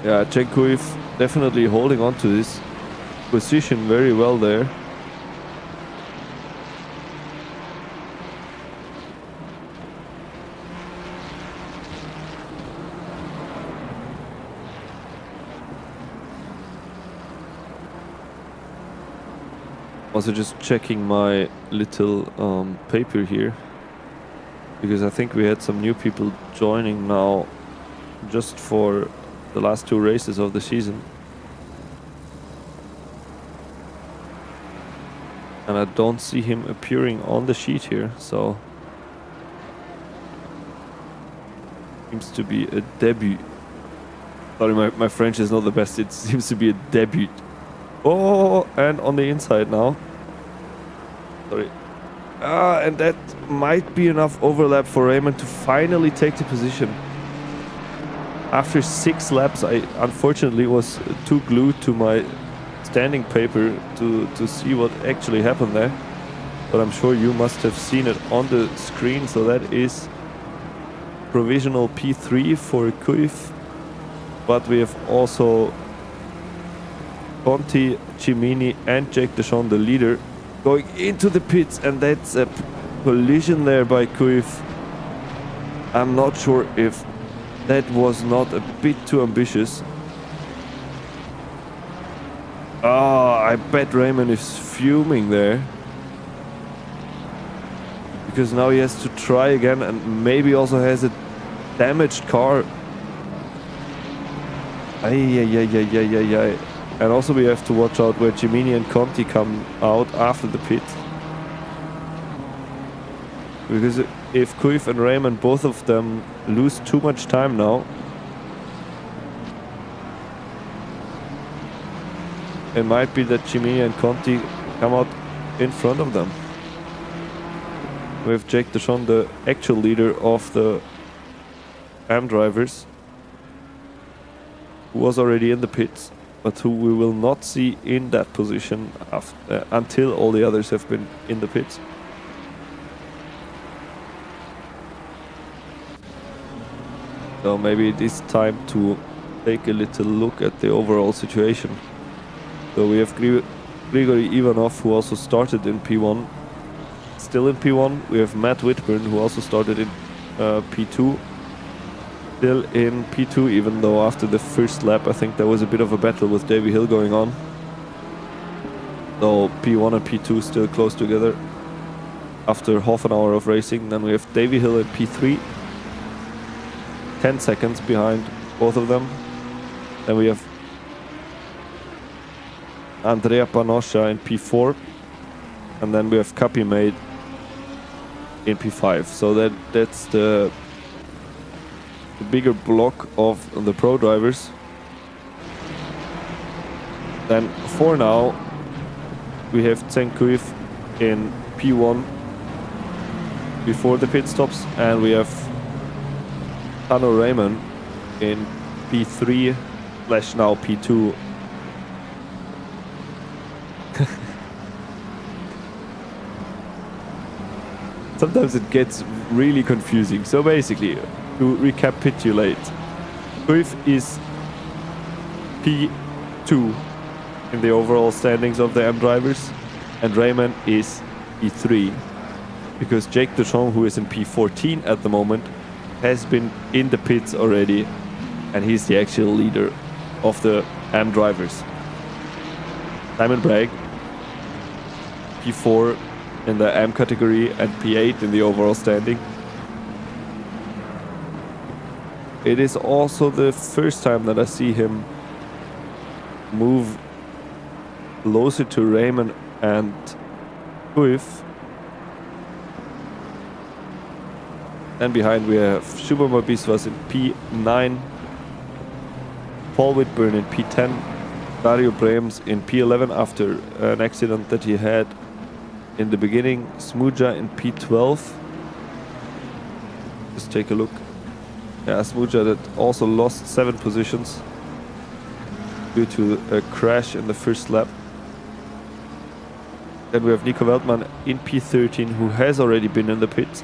Yeah, Cenkuif definitely holding on to this position very well there. Also just checking my little paper here, because I think we had some new people joining now just for the last 2 races of the season. And I don't see him appearing on the sheet here, so seems to be a debut. Sorry, my French is not the best. It seems to be a debut. Oh, and on the inside now. Sorry. And that might be enough overlap for Raymond to finally take the position. After 6 laps, I unfortunately was too glued to my standing paper to see what actually happened there. But I'm sure you must have seen it on the screen. So that is provisional P3 for Kuif. But we have also Conti, Cimini and Jake Deschamps, the leader, going into the pits, and that's a collision there by Kuif. I'm not sure if that was not a bit too ambitious. Oh, I bet Raymond is fuming there, because now he has to try again and maybe also has a damaged car. Ay. And also we have to watch out where Cimini and Conti come out after the pit. Because if Kuif and Raymond, both of them, lose too much time now, it might be that Cimini and Conti come out in front of them. We have Jake Deschamps, the actual leader of the AM drivers, who was already in the pits, but who we will not see in that position until all the others have been in the pits. So maybe it is time to take a little look at the overall situation. So we have Grigory Ivanov, who also started in P1, still in P1. We have Matt Whitburn, who also started in P2, still in P2, even though after the first lap I think there was a bit of a battle with Davy Hill going on. So P1 and P2 still close together after half an hour of racing. Then we have Davy Hill in P3, 10 seconds behind both of them. Then we have Andrea Panoscia in P4, and then we have Kapi Made in P5. So that's the bigger block of the pro drivers. Then for now we have Cenkuif in P1 before the pit stops, and we have Tano Raymond in P3 / now P2. Sometimes it gets really confusing. So basically, to recapitulate, Kuif is P2 in the overall standings of the AM drivers, and Raymond is P3, because Jake Deschamps, who is in P14 at the moment, has been in the pits already, and he's the actual leader of the AM drivers. Simon Bragg, P4 in the AM category and P8 in the overall standing. It is also the first time that I see him move closer to Raymond and Kuif. And behind we have Schumacher was in P9, Paul Whitburn in P10, Dario Brems in P11 after an accident that he had in the beginning, Smuja in P12. Just take a look. Yeah, Smuja that also lost 7 positions due to a crash in the first lap. Then we have Nico Weltmann in P13, who has already been in the pits.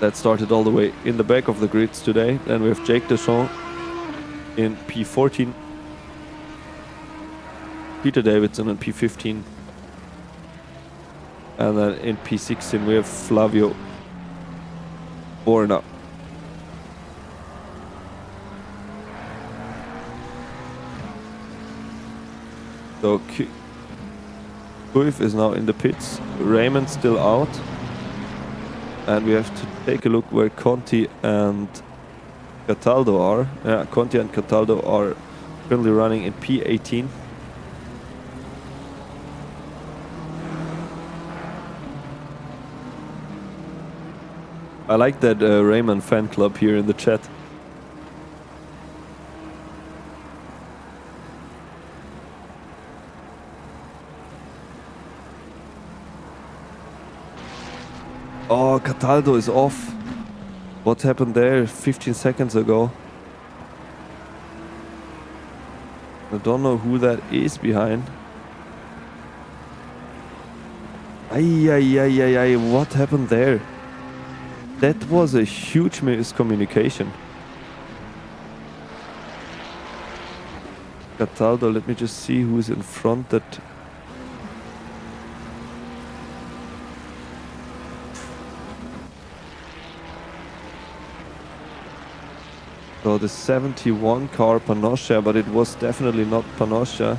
That started all the way in the back of the grids today. Then we have Jake Deschamps in P14, Peter Davidson in P15, and then in P16 we have Flavio Borna. So Cruyff is now in the pits, Raymond still out, and we have to take a look where Conti and Cataldo are. Yeah, Conti and Cataldo are currently running in P18. I like that Raymond fan club here in the chat. Oh, Cataldo is off. What happened there 15 seconds ago? I don't know who that is behind. Ay, what happened there? That was a huge miscommunication. Cataldo, let me just see who's in front. That so the 71 car Panosha, but it was definitely not Panosha.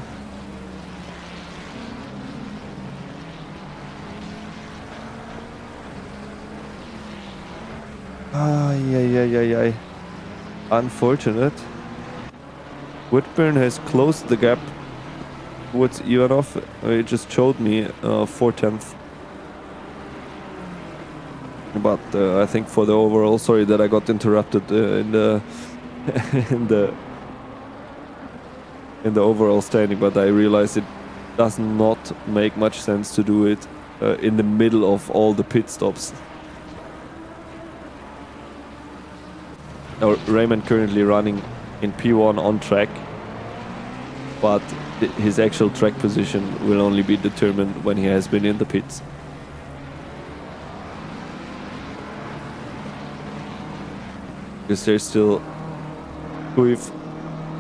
Ay. Unfortunate. Whitburn has closed the gap towards Ivanov. It just showed me 4/10. But I think for the overall, sorry that I got interrupted in the in the overall standing, but I realized it does not make much sense to do it in the middle of all the pit stops. Now, Raymond currently running in P1 on track, but his actual track position will only be determined when he has been in the pits. Because there's still Cruyff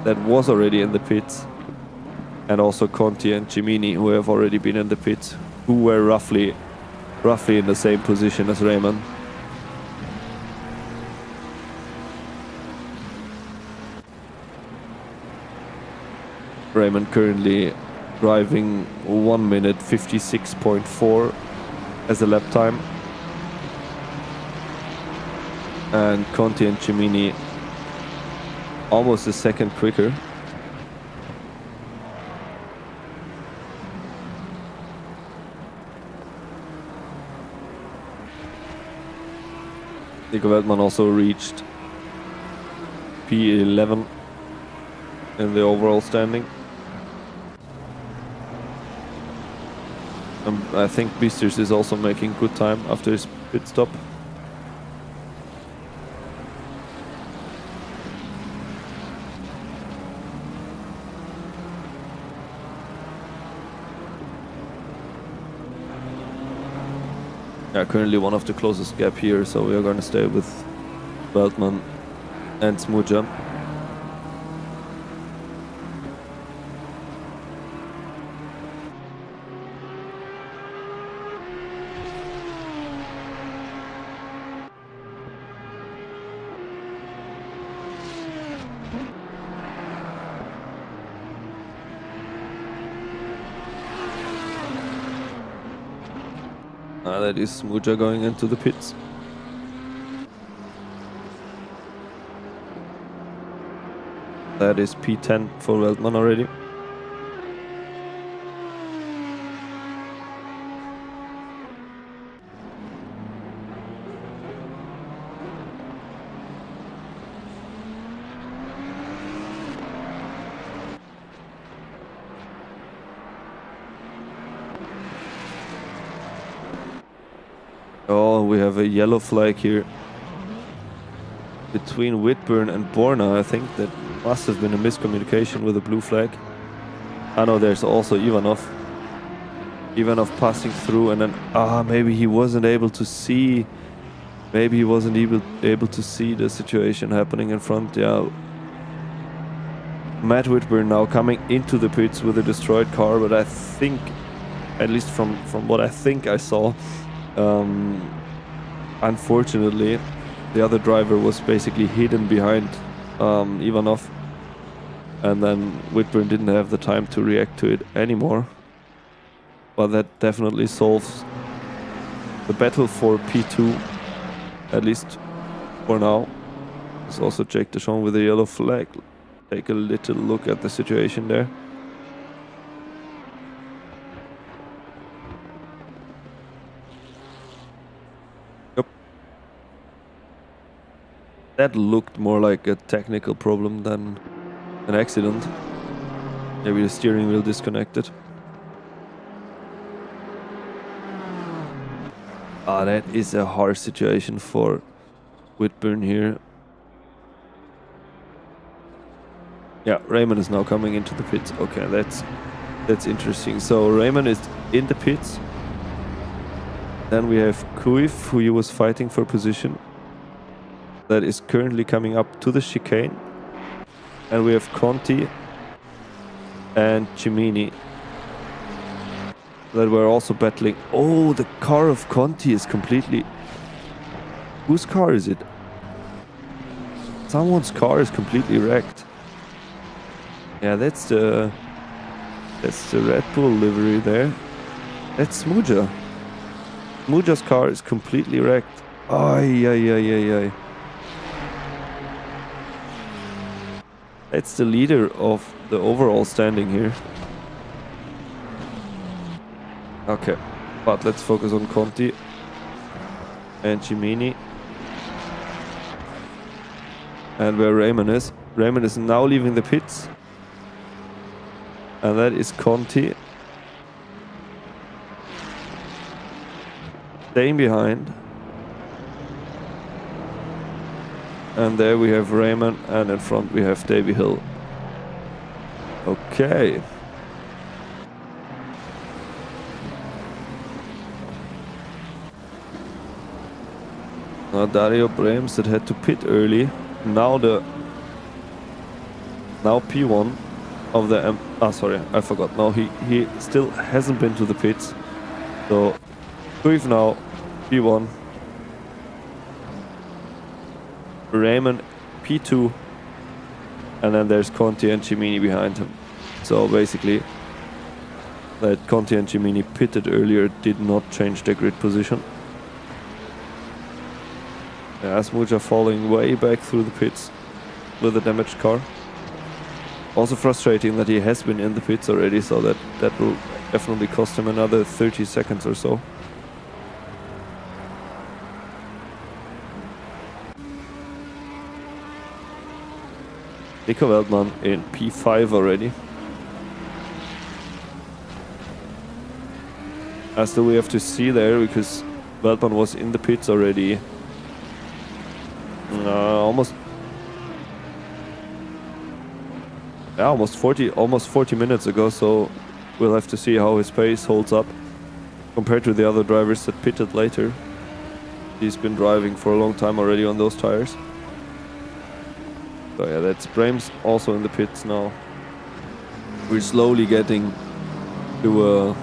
that was already in the pits, and also Conti and Cimini who have already been in the pits, who were roughly in the same position as Raymond. Raymond currently driving 1 minute 56.4 as a lap time, and Conti and Cimini almost a second quicker. Nico Weltmann also reached P11 in the overall standing. I think Beasters is also making good time after his pit stop. Yeah, currently one of the closest gap here, so we are going to stay with Weltmann and Smuja. That is Smuja going into the pits. That is P10 for Weltmann already. we have a yellow flag here between Whitburn and Borna. I think that must have been a miscommunication with a blue flag. I know there's also Ivanov. Ivanov passing through, and then maybe he wasn't able to see. Maybe he wasn't able to see the situation happening in front. Yeah. Matt Whitburn now coming into the pits with a destroyed car, but I think, at least from what I think I saw, unfortunately, the other driver was basically hidden behind Ivanov, and then Whitburn didn't have the time to react to it anymore. But that definitely solves the battle for P2, at least for now. There's also Jake Deschamps with a yellow flag. Take a little look at the situation there. Yep. That looked more like a technical problem than an accident. Maybe the steering wheel disconnected. That is a harsh situation for Whitburn here. Yeah, Raymond is now coming into the pits. Okay, that's interesting. So Raymond is in the pits. Then we have Kuif, who he was fighting for position. That is currently coming up to the chicane. And we have Conti and Cimini that were also battling. Oh, the car of Conti is completely... Whose car is it? Someone's car is completely wrecked. Yeah, that's the Red Bull livery there. That's Smuja. Smuja's car is completely wrecked. Ay, ay, ay, ay, ay. That's the leader of the overall standing here. Okay, but let's focus on Conti and Cimini. And where Raymond is. Raymond is now leaving the pits. And that is Conti. Staying behind. And there we have Raymond, and in front we have Davy Hill. Okay. Now Dario Brems that had to pit early. Now P1 of the sorry, I forgot. No, he still hasn't been to the pits. So Kuif now P1. Raymond P2, and then there's Conti and Cimini behind him. So basically that Conti and Cimini pitted earlier did not change their grid position. Asmuja falling way back through the pits with a damaged car. Also frustrating that he has been in the pits already, so that will definitely cost him another 30 seconds or so. Nico Veldman in P5 already. As do we have to see there, because Veldman was in the pits already almost 40 minutes ago, so we'll have to see how his pace holds up compared to the other drivers that pitted later. He's been driving for a long time already on those tires. So yeah, that's Brems also in the pits now. We're slowly getting to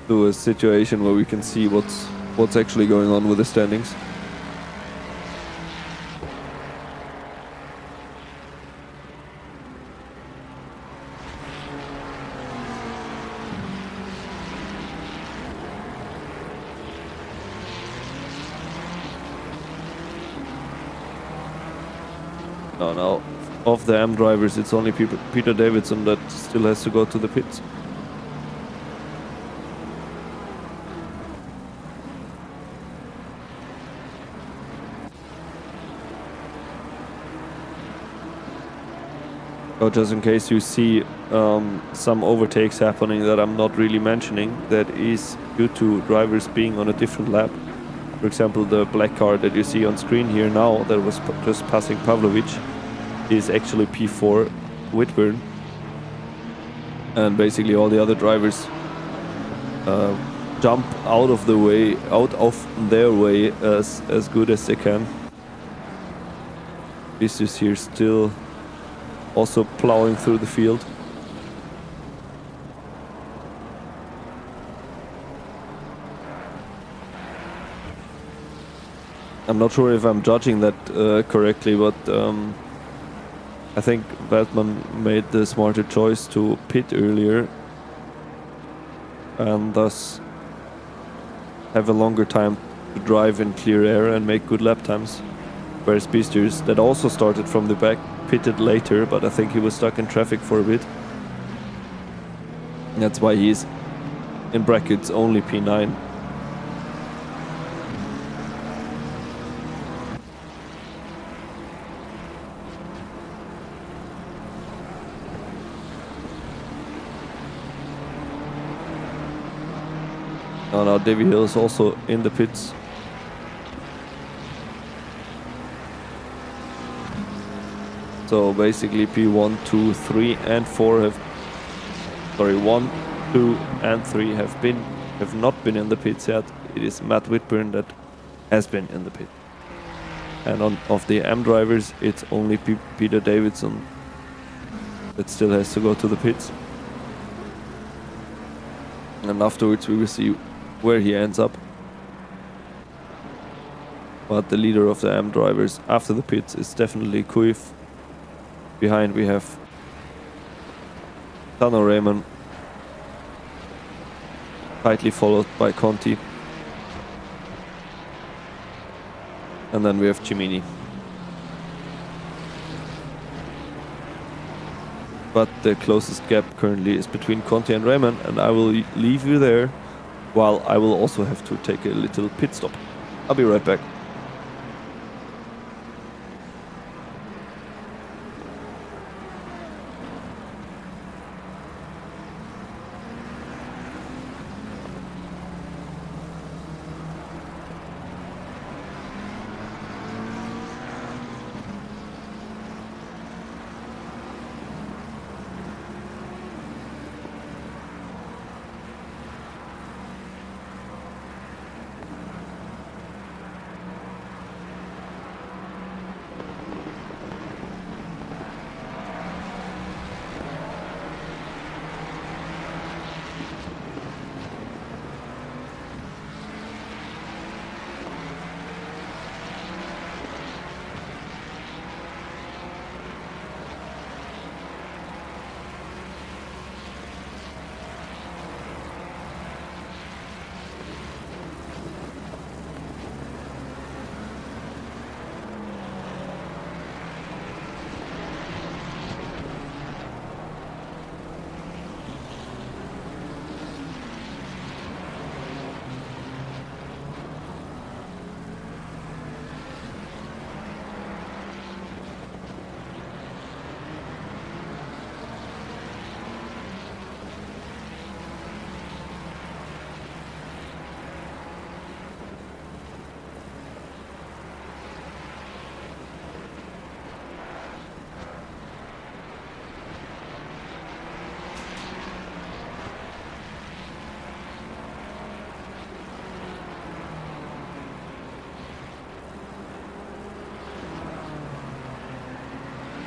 a situation where we can see what's actually going on with the standings. Now, of the M drivers, it's only Peter Davidson that still has to go to the pits. So just in case you see some overtakes happening that I'm not really mentioning, that is due to drivers being on a different lap. For example, the black car that you see on screen here now that was just passing Pavlovic is actually P4 Whitburn. And basically all the other drivers jump out of their way as good as they can. This is here still also plowing through the field. I'm not sure if I'm judging that correctly, but I think Veltman made the smarter choice to pit earlier and thus have a longer time to drive in clear air and make good lap times. Whereas Beasters, that also started from the back, pitted later, but I think he was stuck in traffic for a bit. That's why he's in brackets only P9. Oh, now Davy Hill is also in the pits. So basically P1, 2, 3 and 4 have... Sorry, 1, 2 and 3 have not been in the pits yet. It is Matt Whitburn that has been in the pit. And of the M drivers, it's only Peter Davidson that still has to go to the pits. And afterwards we will see where he ends up. But the leader of the M drivers after the pits is definitely Kuif. Behind we have Tano Raymond, tightly followed by Conti. And then we have Cimini. But the closest gap currently is between Conti and Raymond, and I will leave you there while I will also have to take a little pit stop. I'll be right back.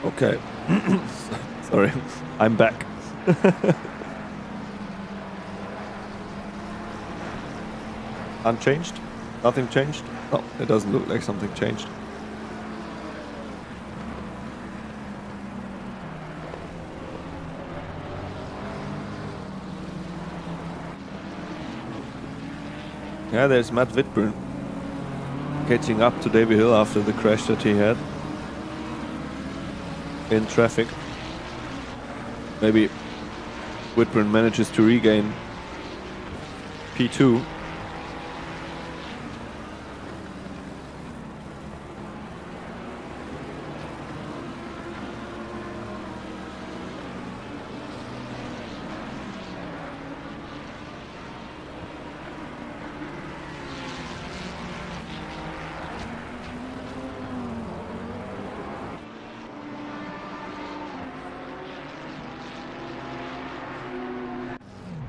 Okay. Sorry, I'm back. Unchanged? Nothing changed? No, it doesn't look like something changed. Yeah, there's Matt Whitburn catching up to Davy Hill after the crash that he had in traffic. Maybe Whitburn manages to regain P2.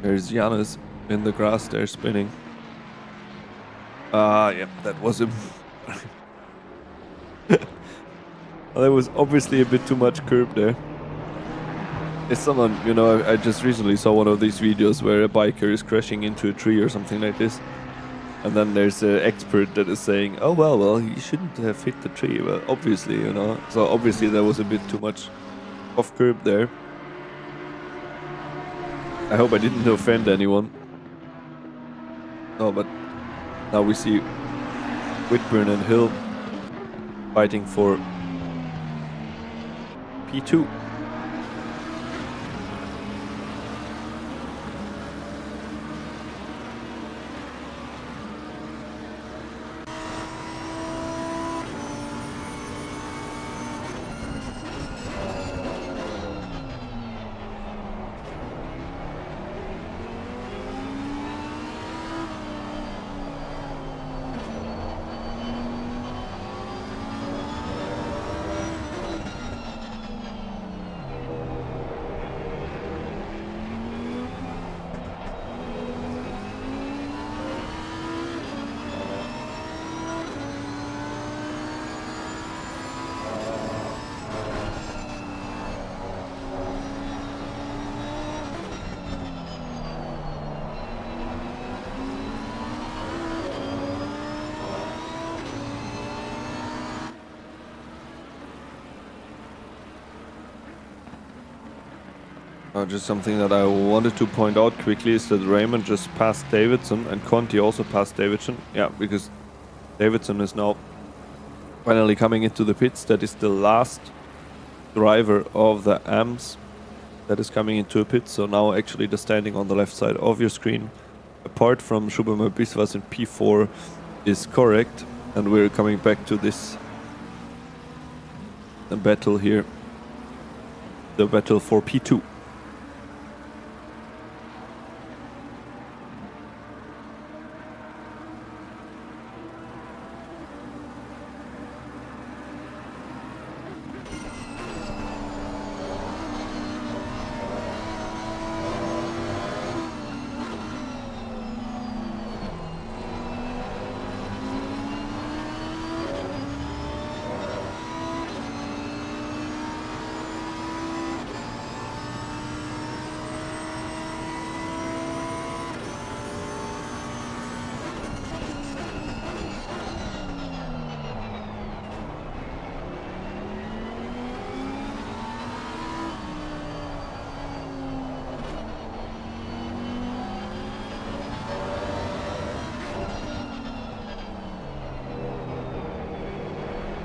There's Giannis in the grass there spinning. Yeah, that was him. There was obviously a bit too much curb there. It's someone, you know, I just recently saw one of these videos where a biker is crashing into a tree or something like this. And then there's an expert that is saying, oh, well, you shouldn't have hit the tree. Well, obviously, you know. So obviously there was a bit too much off curb there. I hope I didn't offend anyone. No, but now we see Whitburn and Hill fighting for P2. Just something that I wanted to point out quickly is that Raymond just passed Davidson and Conti also passed Davidson. Yeah, because Davidson is now finally coming into the pits. That is the last driver of the AMS that is coming into a pit. So now actually the standing on the left side of your screen, apart from Schubermer, Biswas in P4, is correct. And we're coming back to this battle here. The battle for P2.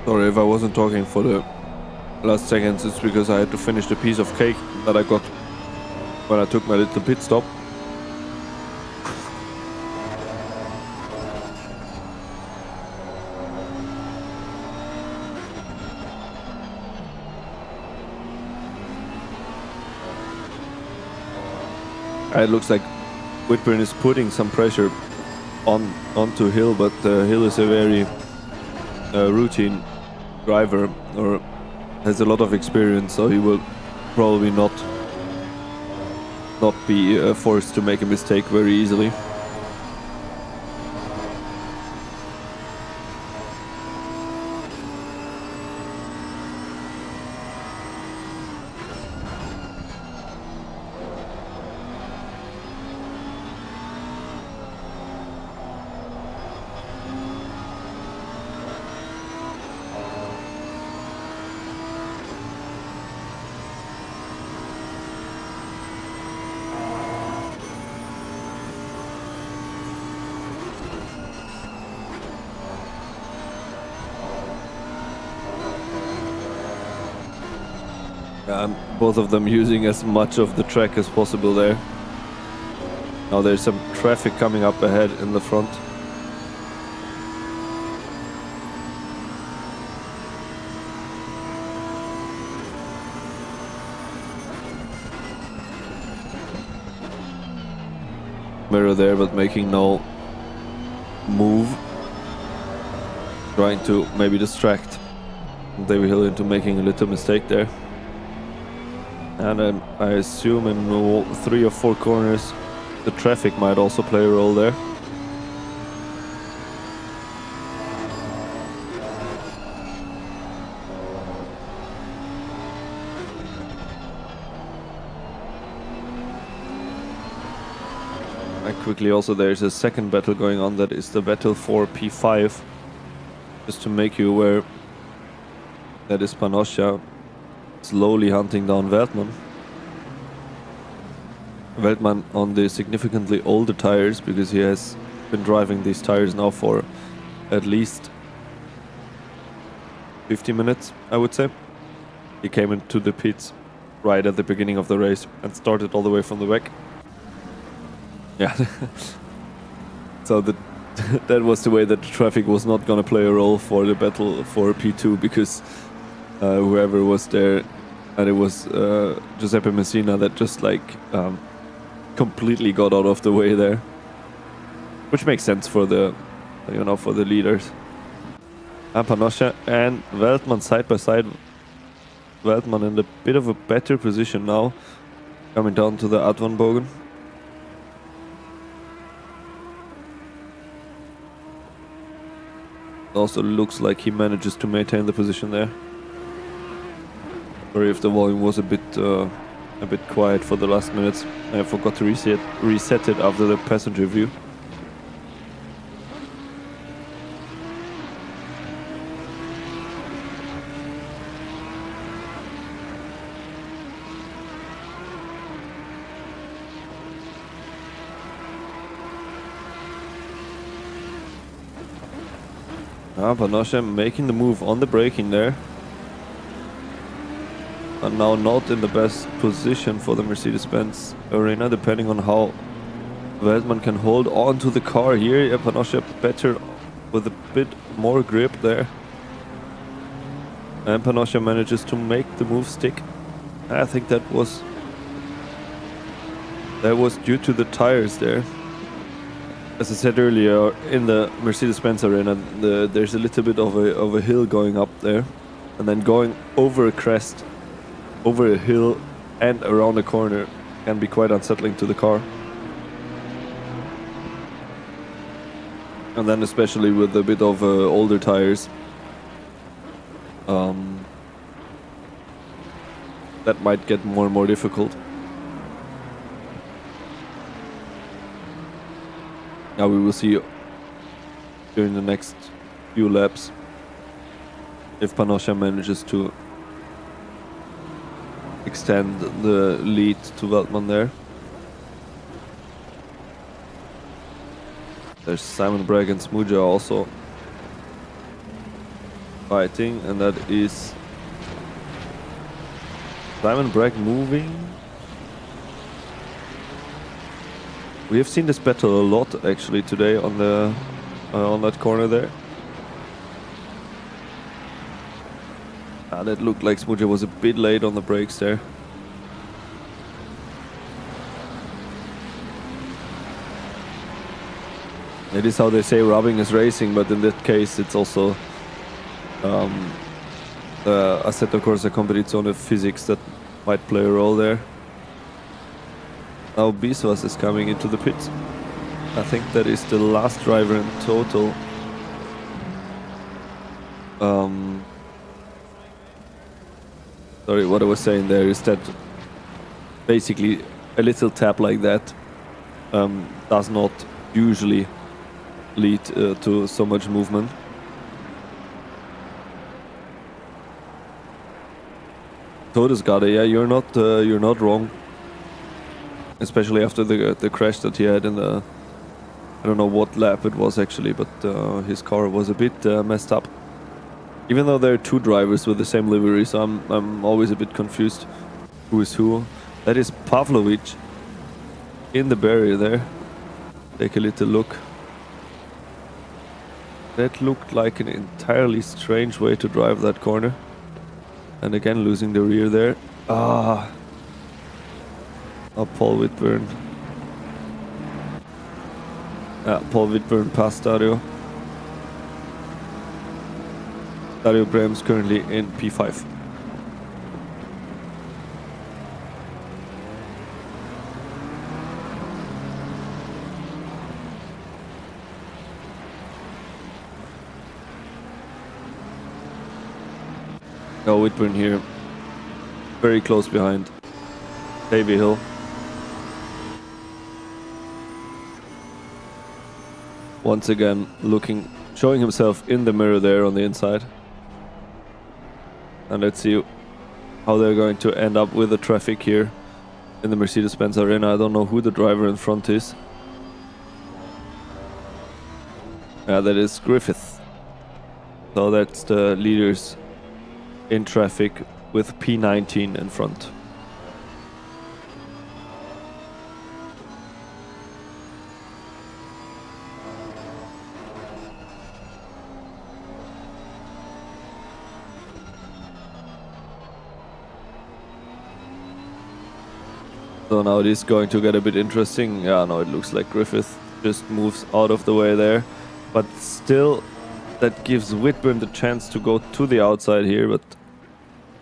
Sorry if I wasn't talking for the last seconds, it's because I had to finish the piece of cake that I got when I took my little pit stop. It looks like Whitburn is putting some pressure onto Hill, but Hill is a very routine driver, or has a lot of experience, so he will probably not be forced to make a mistake very easily. And both of them using as much of the track as possible there. Now there's some traffic coming up ahead in the front. Mirror there, but making no move. Trying to maybe distract David Hill into making a little mistake there. And I assume in 3 or 4 corners The traffic might also play a role there. And quickly also there's a second battle going on, that is the battle for P5. Just to make you aware, that is Panosha slowly hunting down Veltman. Veltman on the significantly older tires, because he has been driving these tires now for at least 50 minutes, I would say. He came into the pits right at the beginning of the race and started all the way from the back. Yeah. So that was the way that the traffic was not gonna play a role for the battle for P2, because whoever was there, and it was Giuseppe Messina that just like completely got out of the way there, which makes sense for the for the leaders. And Panosha and Veltman side by side. Veltman in a bit of a better position now, coming down to the Advanbogen. Also looks like he manages to maintain the position there. Sorry if the volume was a bit quiet for the last minutes. I forgot to reset it after the passenger view. Panosha making the move on the braking there. And now not in the best position for the Mercedes-Benz arena, depending on how Veltman can hold on to the car here. Yeah, Panosha better with a bit more grip there. And Panosha manages to make the move stick. I think that was due to the tires there. As I said earlier, in the Mercedes-Benz arena, there's a little bit of a hill going up there, and then going over a crest, over a hill, and around a corner can be quite unsettling to the car. And then especially with a bit of older tires, that might get more and more difficult. Now we will see during the next few laps if Panosha manages to extend the lead to Veltman there. There's Simon Bragg and Smuja also fighting, and that is Simon Bragg moving. We have seen this battle a lot actually today on the on that corner there. That looked like Smuja was a bit late on the brakes there. It is how they say rubbing is racing, but in that case it's also the Assetto Corsa Competizione physics that might play a role there. Now Biswas is coming into the pits. I think that is the last driver in total. Sorry, what I was saying there is that basically a little tap like that does not usually lead to so much movement. Todesgarde, yeah, you're not wrong. Especially after the crash that he had in the, I don't know what lap it was actually, but his car was a bit messed up. Even though there are two drivers with the same livery, so I'm always a bit confused who is who. That is Pavlovic in the barrier there. Take a little look. That looked like an entirely strange way to drive that corner. And again losing the rear there. Oh, Paul Whitburn. Paul Whitburn past Dario. Dario Brems currently in P5. Oh, Whitburn here. Very close behind. Heavy hill. Once again, showing himself in the mirror there on the inside. And let's see how they're going to end up with the traffic here in the Mercedes-Benz Arena. I don't know who the driver in front is. Yeah, that is Griffith. So that's the leaders in traffic with P19 in front. So now it is going to get a bit interesting. Yeah, no, it looks like Griffith just moves out of the way there. But still, that gives Whitburn the chance to go to the outside here, but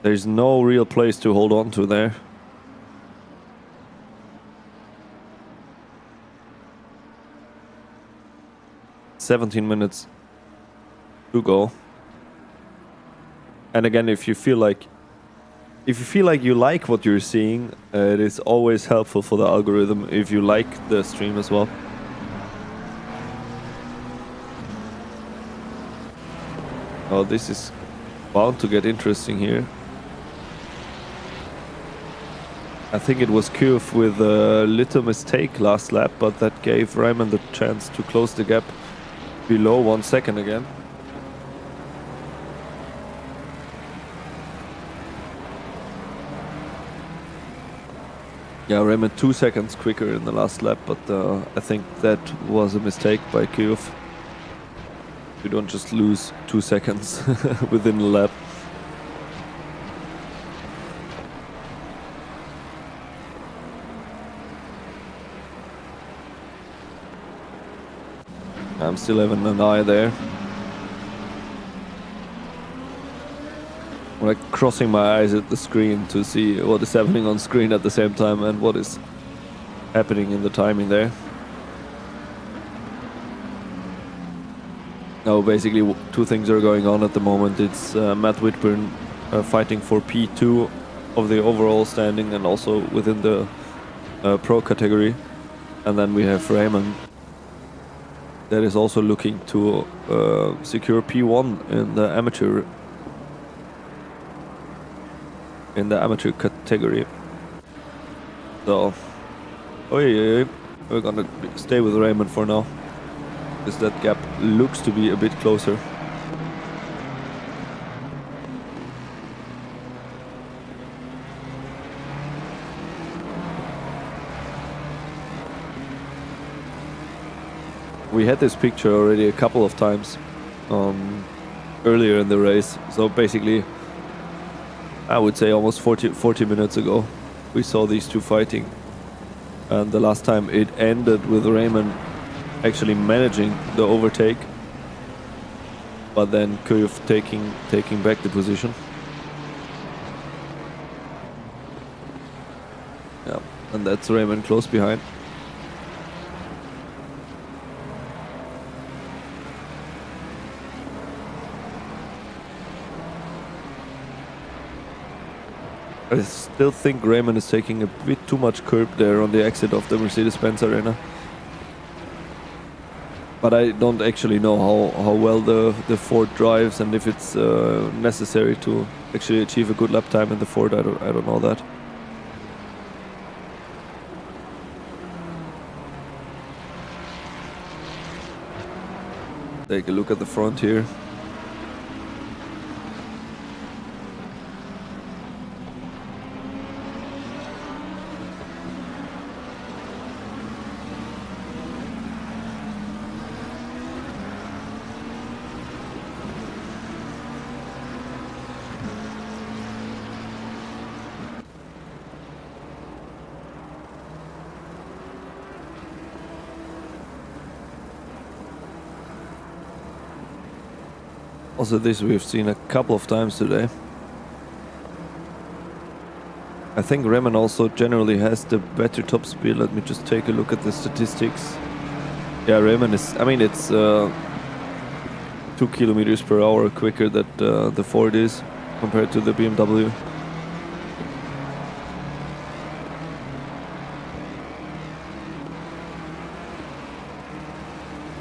there's no real place to hold on to there. "17 minutes to go." And again, if you feel like you like what you're seeing, it is always helpful for the algorithm if you like the stream as well. Oh, this is bound to get interesting here. I think it was Kuf with a little mistake last lap, but that gave Raymond the chance to close the gap below 1 second again. Yeah, Raymond 2 seconds quicker in the last lap, but I think that was a mistake by Kuf. You don't just lose 2 seconds within a lap. I'm still having an eye there. I'm like crossing my eyes at the screen to see what is happening on screen at the same time and what is happening in the timing there. Now basically two things are going on at the moment. It's Matt Whitburn fighting for P2 of the overall standing and also within the pro category. And then we have Raymond that is also looking to secure P1 in the amateur category. So, we're gonna stay with Raymond for now, because that gap looks to be a bit closer. We had this picture already a couple of times earlier in the race, so basically I would say almost 40 minutes ago we saw these two fighting, and the last time it ended with Raymond actually managing the overtake, but then Kuyov taking back the position. Yeah, and that's Raymond close behind. I still think Raymond is taking a bit too much curb there on the exit of the Mercedes-Benz Arena. But I don't actually know how well the Ford drives and if it's necessary to actually achieve a good lap time in the Ford. I don't know that. Take a look at the front here. Also this we've seen a couple of times today. I think Raymond also generally has the better top speed. Let me just take a look at the statistics. Yeah, Raymond is, I mean, it's 2 kilometers per hour quicker that the Ford is. compared to the BMW.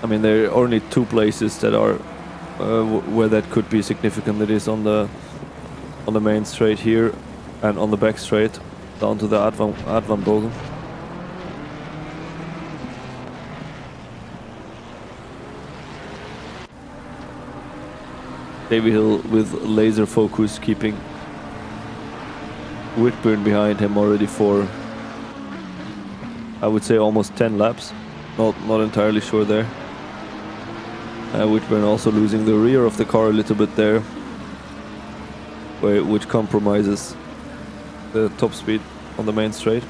I mean, there are only two places that are where that could be significant. It is on the main straight here and on the back straight down to the Advanbogen. Davy Hill with laser focus, keeping Whitburn behind him already for, I would say, almost 10 laps. Not entirely sure there. Whitburn also losing the rear of the car a little bit there, which compromises the top speed on the main straight.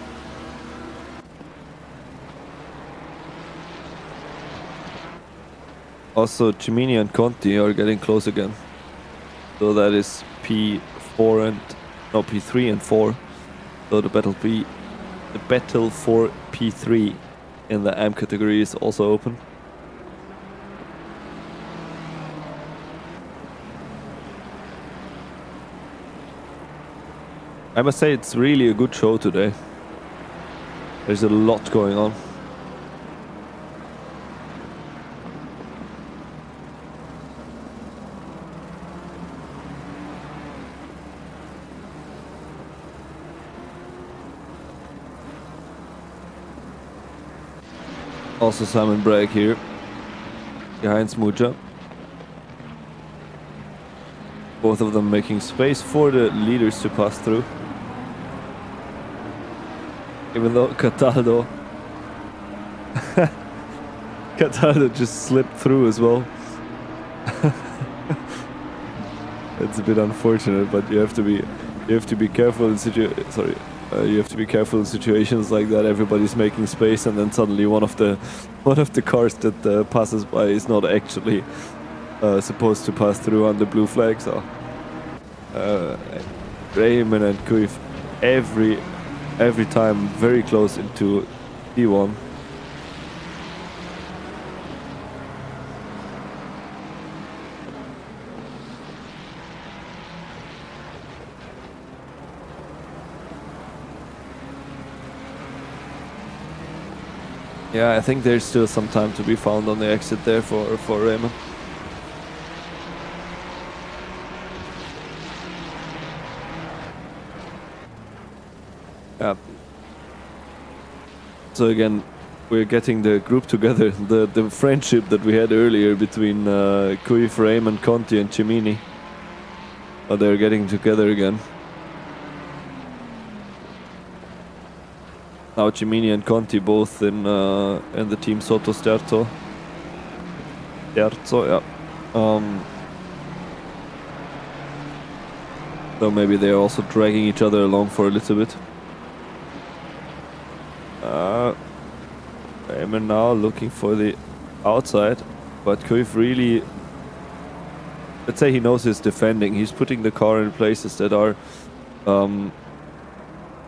Also, Cimini and Conti are getting close again. So that is P3 and 4. So the battle for P3 in the AM category is also open. I must say it's really a good show today. There's a lot going on. Also Simon Bragg here, behind Smoocha. Both of them making space for the leaders to pass through. Even though Cataldo just slipped through as well. It's a bit unfortunate, but you have to be careful in you have to be careful in situations like that. Everybody's making space, and then suddenly one of the cars that passes by is not actually supposed to pass through on the blue flag. So Raymond and Kuif every time very close into P1. Yeah, I think there's still some time to be found on the exit there for Raymond. Yeah. So again, we're getting the group together, the friendship that we had earlier between Kuif, Raymond, Conti and Cimini. But they're getting together again. Now Cimini and Conti both in the team Soto Sterzo. Yeah. So maybe they're also dragging each other along for a little bit. Raymond now looking for the outside, but Kuif really, let's say he knows his defending. He's putting the car in places that are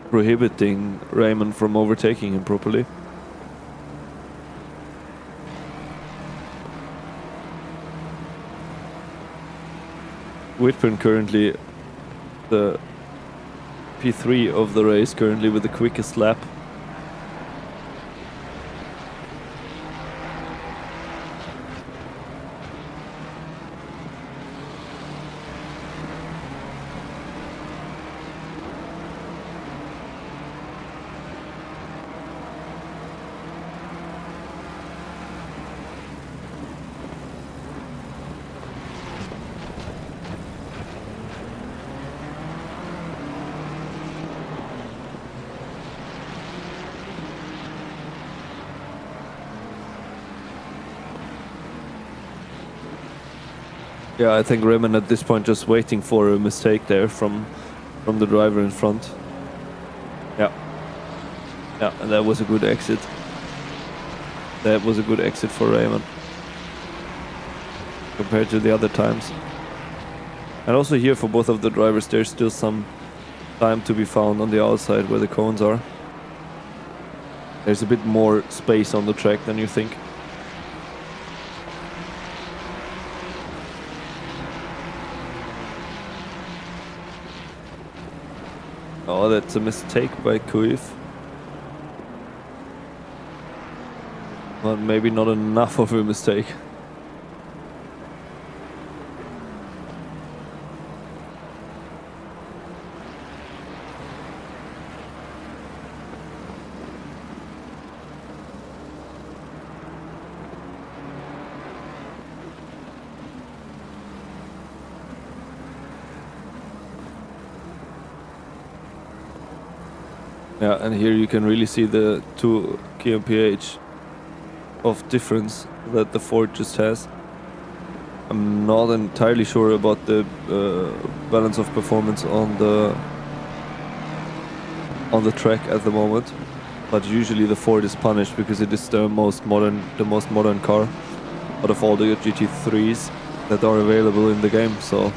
prohibiting Raymond from overtaking him properly. Whitburn currently the P3 of the race, currently with the quickest lap. Yeah, I think Raymond at this point just waiting for a mistake there from the driver in front. Yeah, and that was a good exit. That was a good exit for Raymond compared to the other times. And also here for both of the drivers, there's still some time to be found on the outside where the cones are. There's a bit more space on the track than you think. Oh, that's a mistake by Kuif. But maybe not enough of a mistake. Yeah, and here you can really see the 2 kmph of difference that the Ford just has. I'm not entirely sure about the balance of performance on the track at the moment, but usually the Ford is punished because it is the most modern car out of all the GT3s that are available in the game. So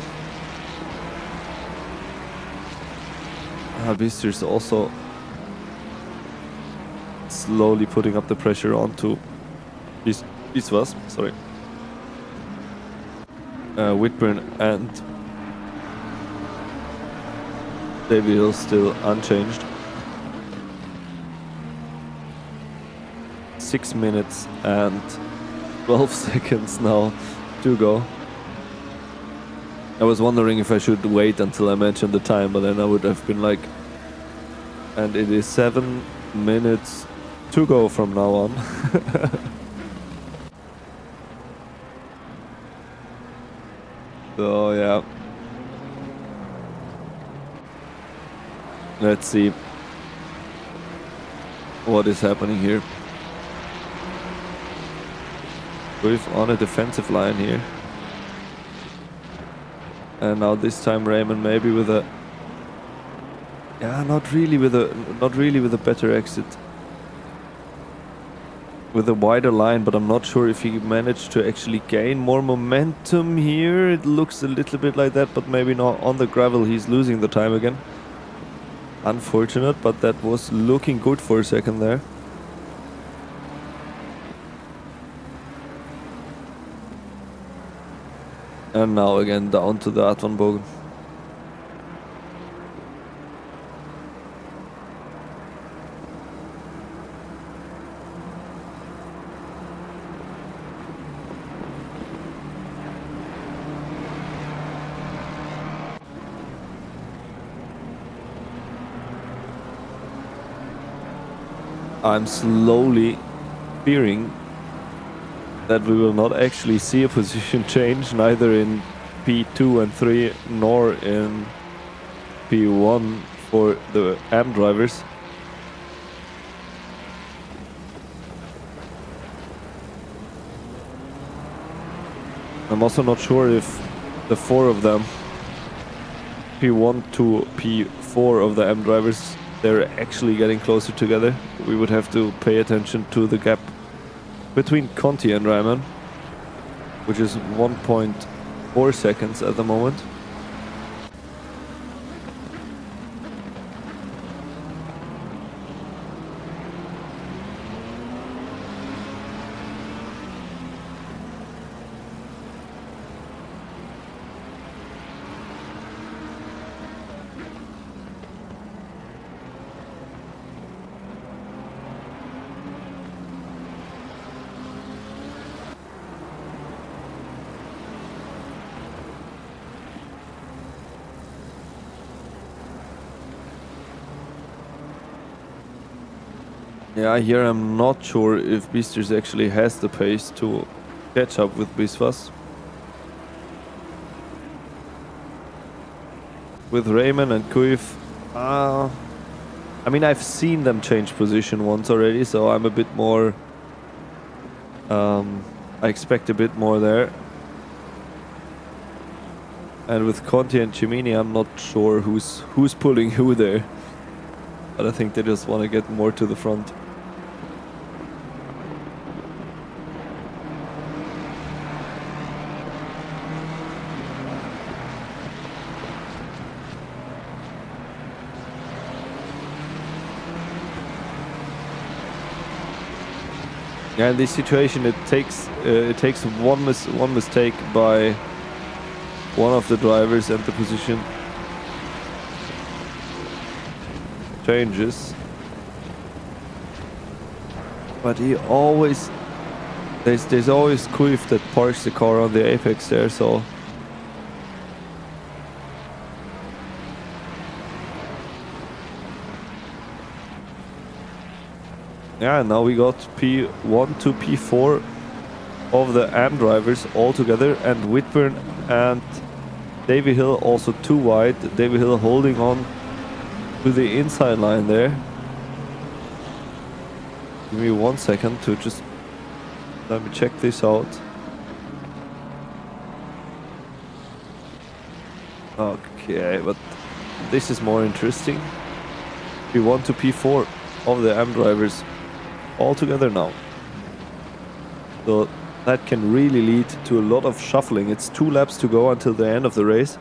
Beaster's also slowly putting up the pressure onto Biswas, sorry. Whitburn and David Hill still unchanged. 6 minutes and 12 seconds now to go. I was wondering if I should wait until I mentioned the time, but then I would have been like, and it is 7 minutes to go from now on. So yeah, let's see what is happening here. We're on a defensive line here, and now this time Raymond maybe with a, yeah, not really with a better exit, with a wider line, but I'm not sure if he managed to actually gain more momentum here. It looks a little bit like that, but maybe not. On the gravel he's losing the time again. Unfortunate, but that was looking good for a second there. And now again down to the Advanbogen. I'm slowly fearing that we will not actually see a position change, neither in P2 and 3 nor in P1 for the AM drivers. I'm also not sure if the 4 of them, P1 to P4 of the AM drivers, they're actually getting closer together. We would have to pay attention to the gap between Conti and Ryman, which is 1.4 seconds at the moment. Yeah, here I'm not sure if Beasters actually has the pace to catch up with Biswas. With Raymond and Kuif, I mean, I've seen them change position once already, so I'm a bit more, I expect a bit more there. And with Conti and Cimini, I'm not sure who's pulling who there, but I think they just want to get more to the front. Yeah, in this situation, it takes one mistake by one of the drivers and the position changes. But he always... There's always Kuif that parks the car on the apex there, so... Yeah, now we got P1 to P4 of the AM drivers all together, and Whitburn and Davy Hill also too wide. Davy Hill holding on to the inside line there. Give me 1 second to just let me check this out. Okay, but this is more interesting. P1 to P4 of the AM drivers all together now. So that can really lead to a lot of shuffling. It's 2 laps to go until the end of the race.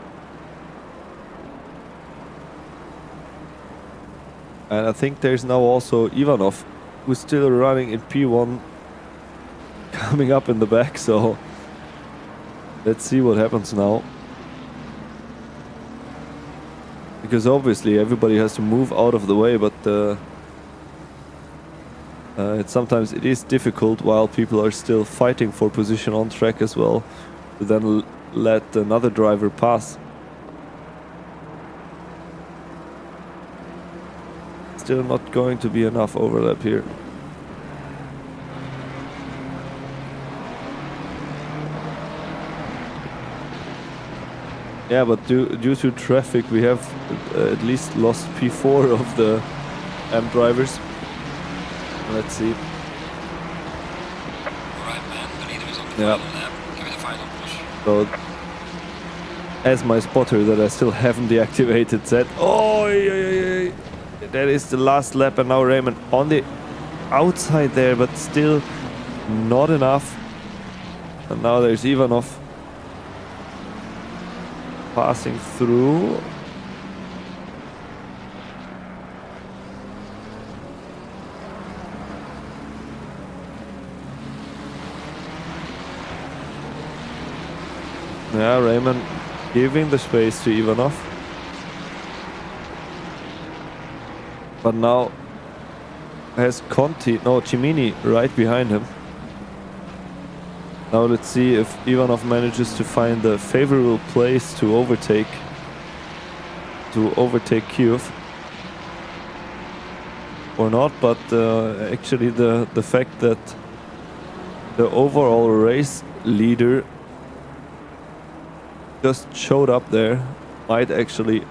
And I think there's now also Ivanov, who's still running in P1, coming up in the back, so let's see what happens now. Because obviously everybody has to move out of the way, but sometimes it is difficult while people are still fighting for position on track as well, to then let another driver pass. Still not going to be enough overlap here. Yeah, but due to traffic we have at least lost P4 of the AM drivers. Let's see. Alright man, the leader is on the final lap. Give it a final push. So, as my spotter that I still haven't deactivated said, oh, that is the last lap, and now Raymond on the outside there, but still not enough. And now there's Ivanov passing through. Yeah, Raymond giving the space to Ivanov. But now has Cimini right behind him. Now let's see if Ivanov manages to find a favorable place to overtake Kyiv or not, but actually the fact that the overall race leader just showed up there might actually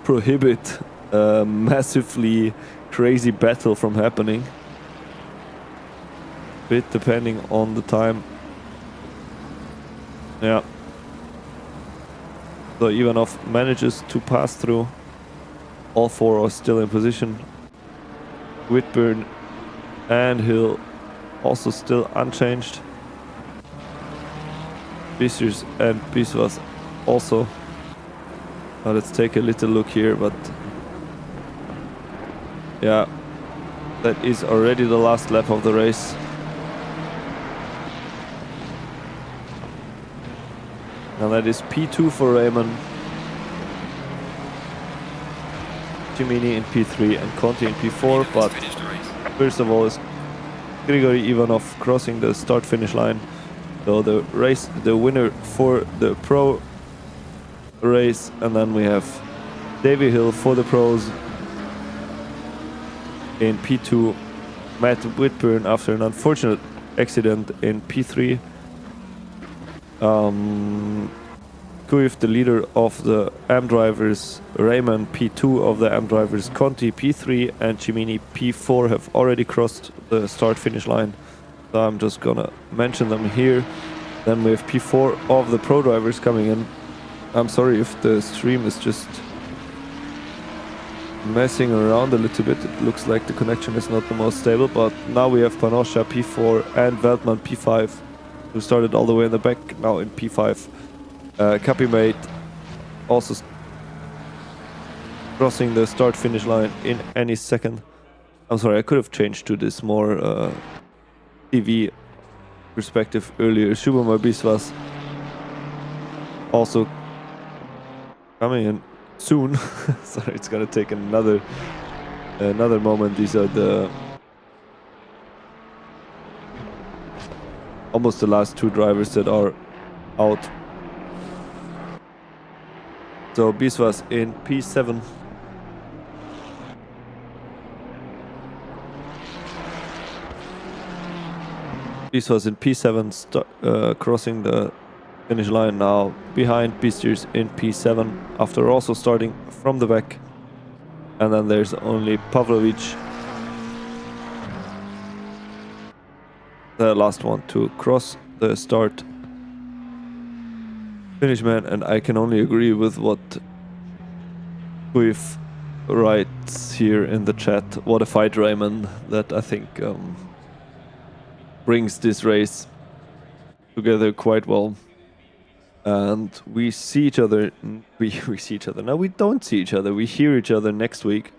prohibit a massively crazy battle from happening. Bit depending on the time. Yeah. So Ivanov manages to pass through. All 4 are still in position. Whitburn and Hill also still unchanged. Bisers and Biswas also. Now let's take a little look here, but yeah, that is already the last lap of the race. And that is P2 for Raymond, Cimini in P3 and Conti in P4, but first of all is Grigory Ivanov crossing the start-finish line. So the winner for the pro race, and then we have Davy Hill for the pros in P2, Matt Whitburn after an unfortunate accident in P3. Kuif, the leader of the AM drivers, Raymond P2 of the AM drivers, Conti P3 and Cimini P4 have already crossed the start-finish line. So I'm just gonna mention them here. Then we have P4 of the pro drivers coming in. I'm sorry if the stream is just messing around a little bit. It looks like the connection is not the most stable, but now we have Panosha P4 and Veltman P5, who started all the way in the back, now in P5. Capimate also crossing the start-finish line in any second. I'm sorry, I could have changed to this more TV perspective earlier. Shubhamar Biswas also coming in soon. So it's gonna take another moment. These are the almost the last two drivers that are out. So Biswas in P7. Biswas in P7, crossing the finish line now. Behind Beasters in P7 after also starting from the back. And then there's only Pavlovic, the last one to cross the start finish man. And I can only agree with what Guif writes here in the chat. What a fight, Raymond. That I think brings this race together quite well. And we see each other. We see each other. Now we don't see each other. We hear each other next week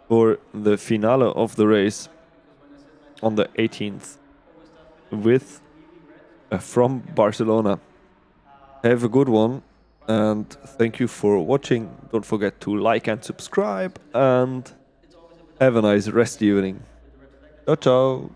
for the finale of the race on the 18th with from Barcelona. Have a good one, and thank you for watching. Don't forget to like and subscribe, and have a nice rest evening. Ciao, ciao.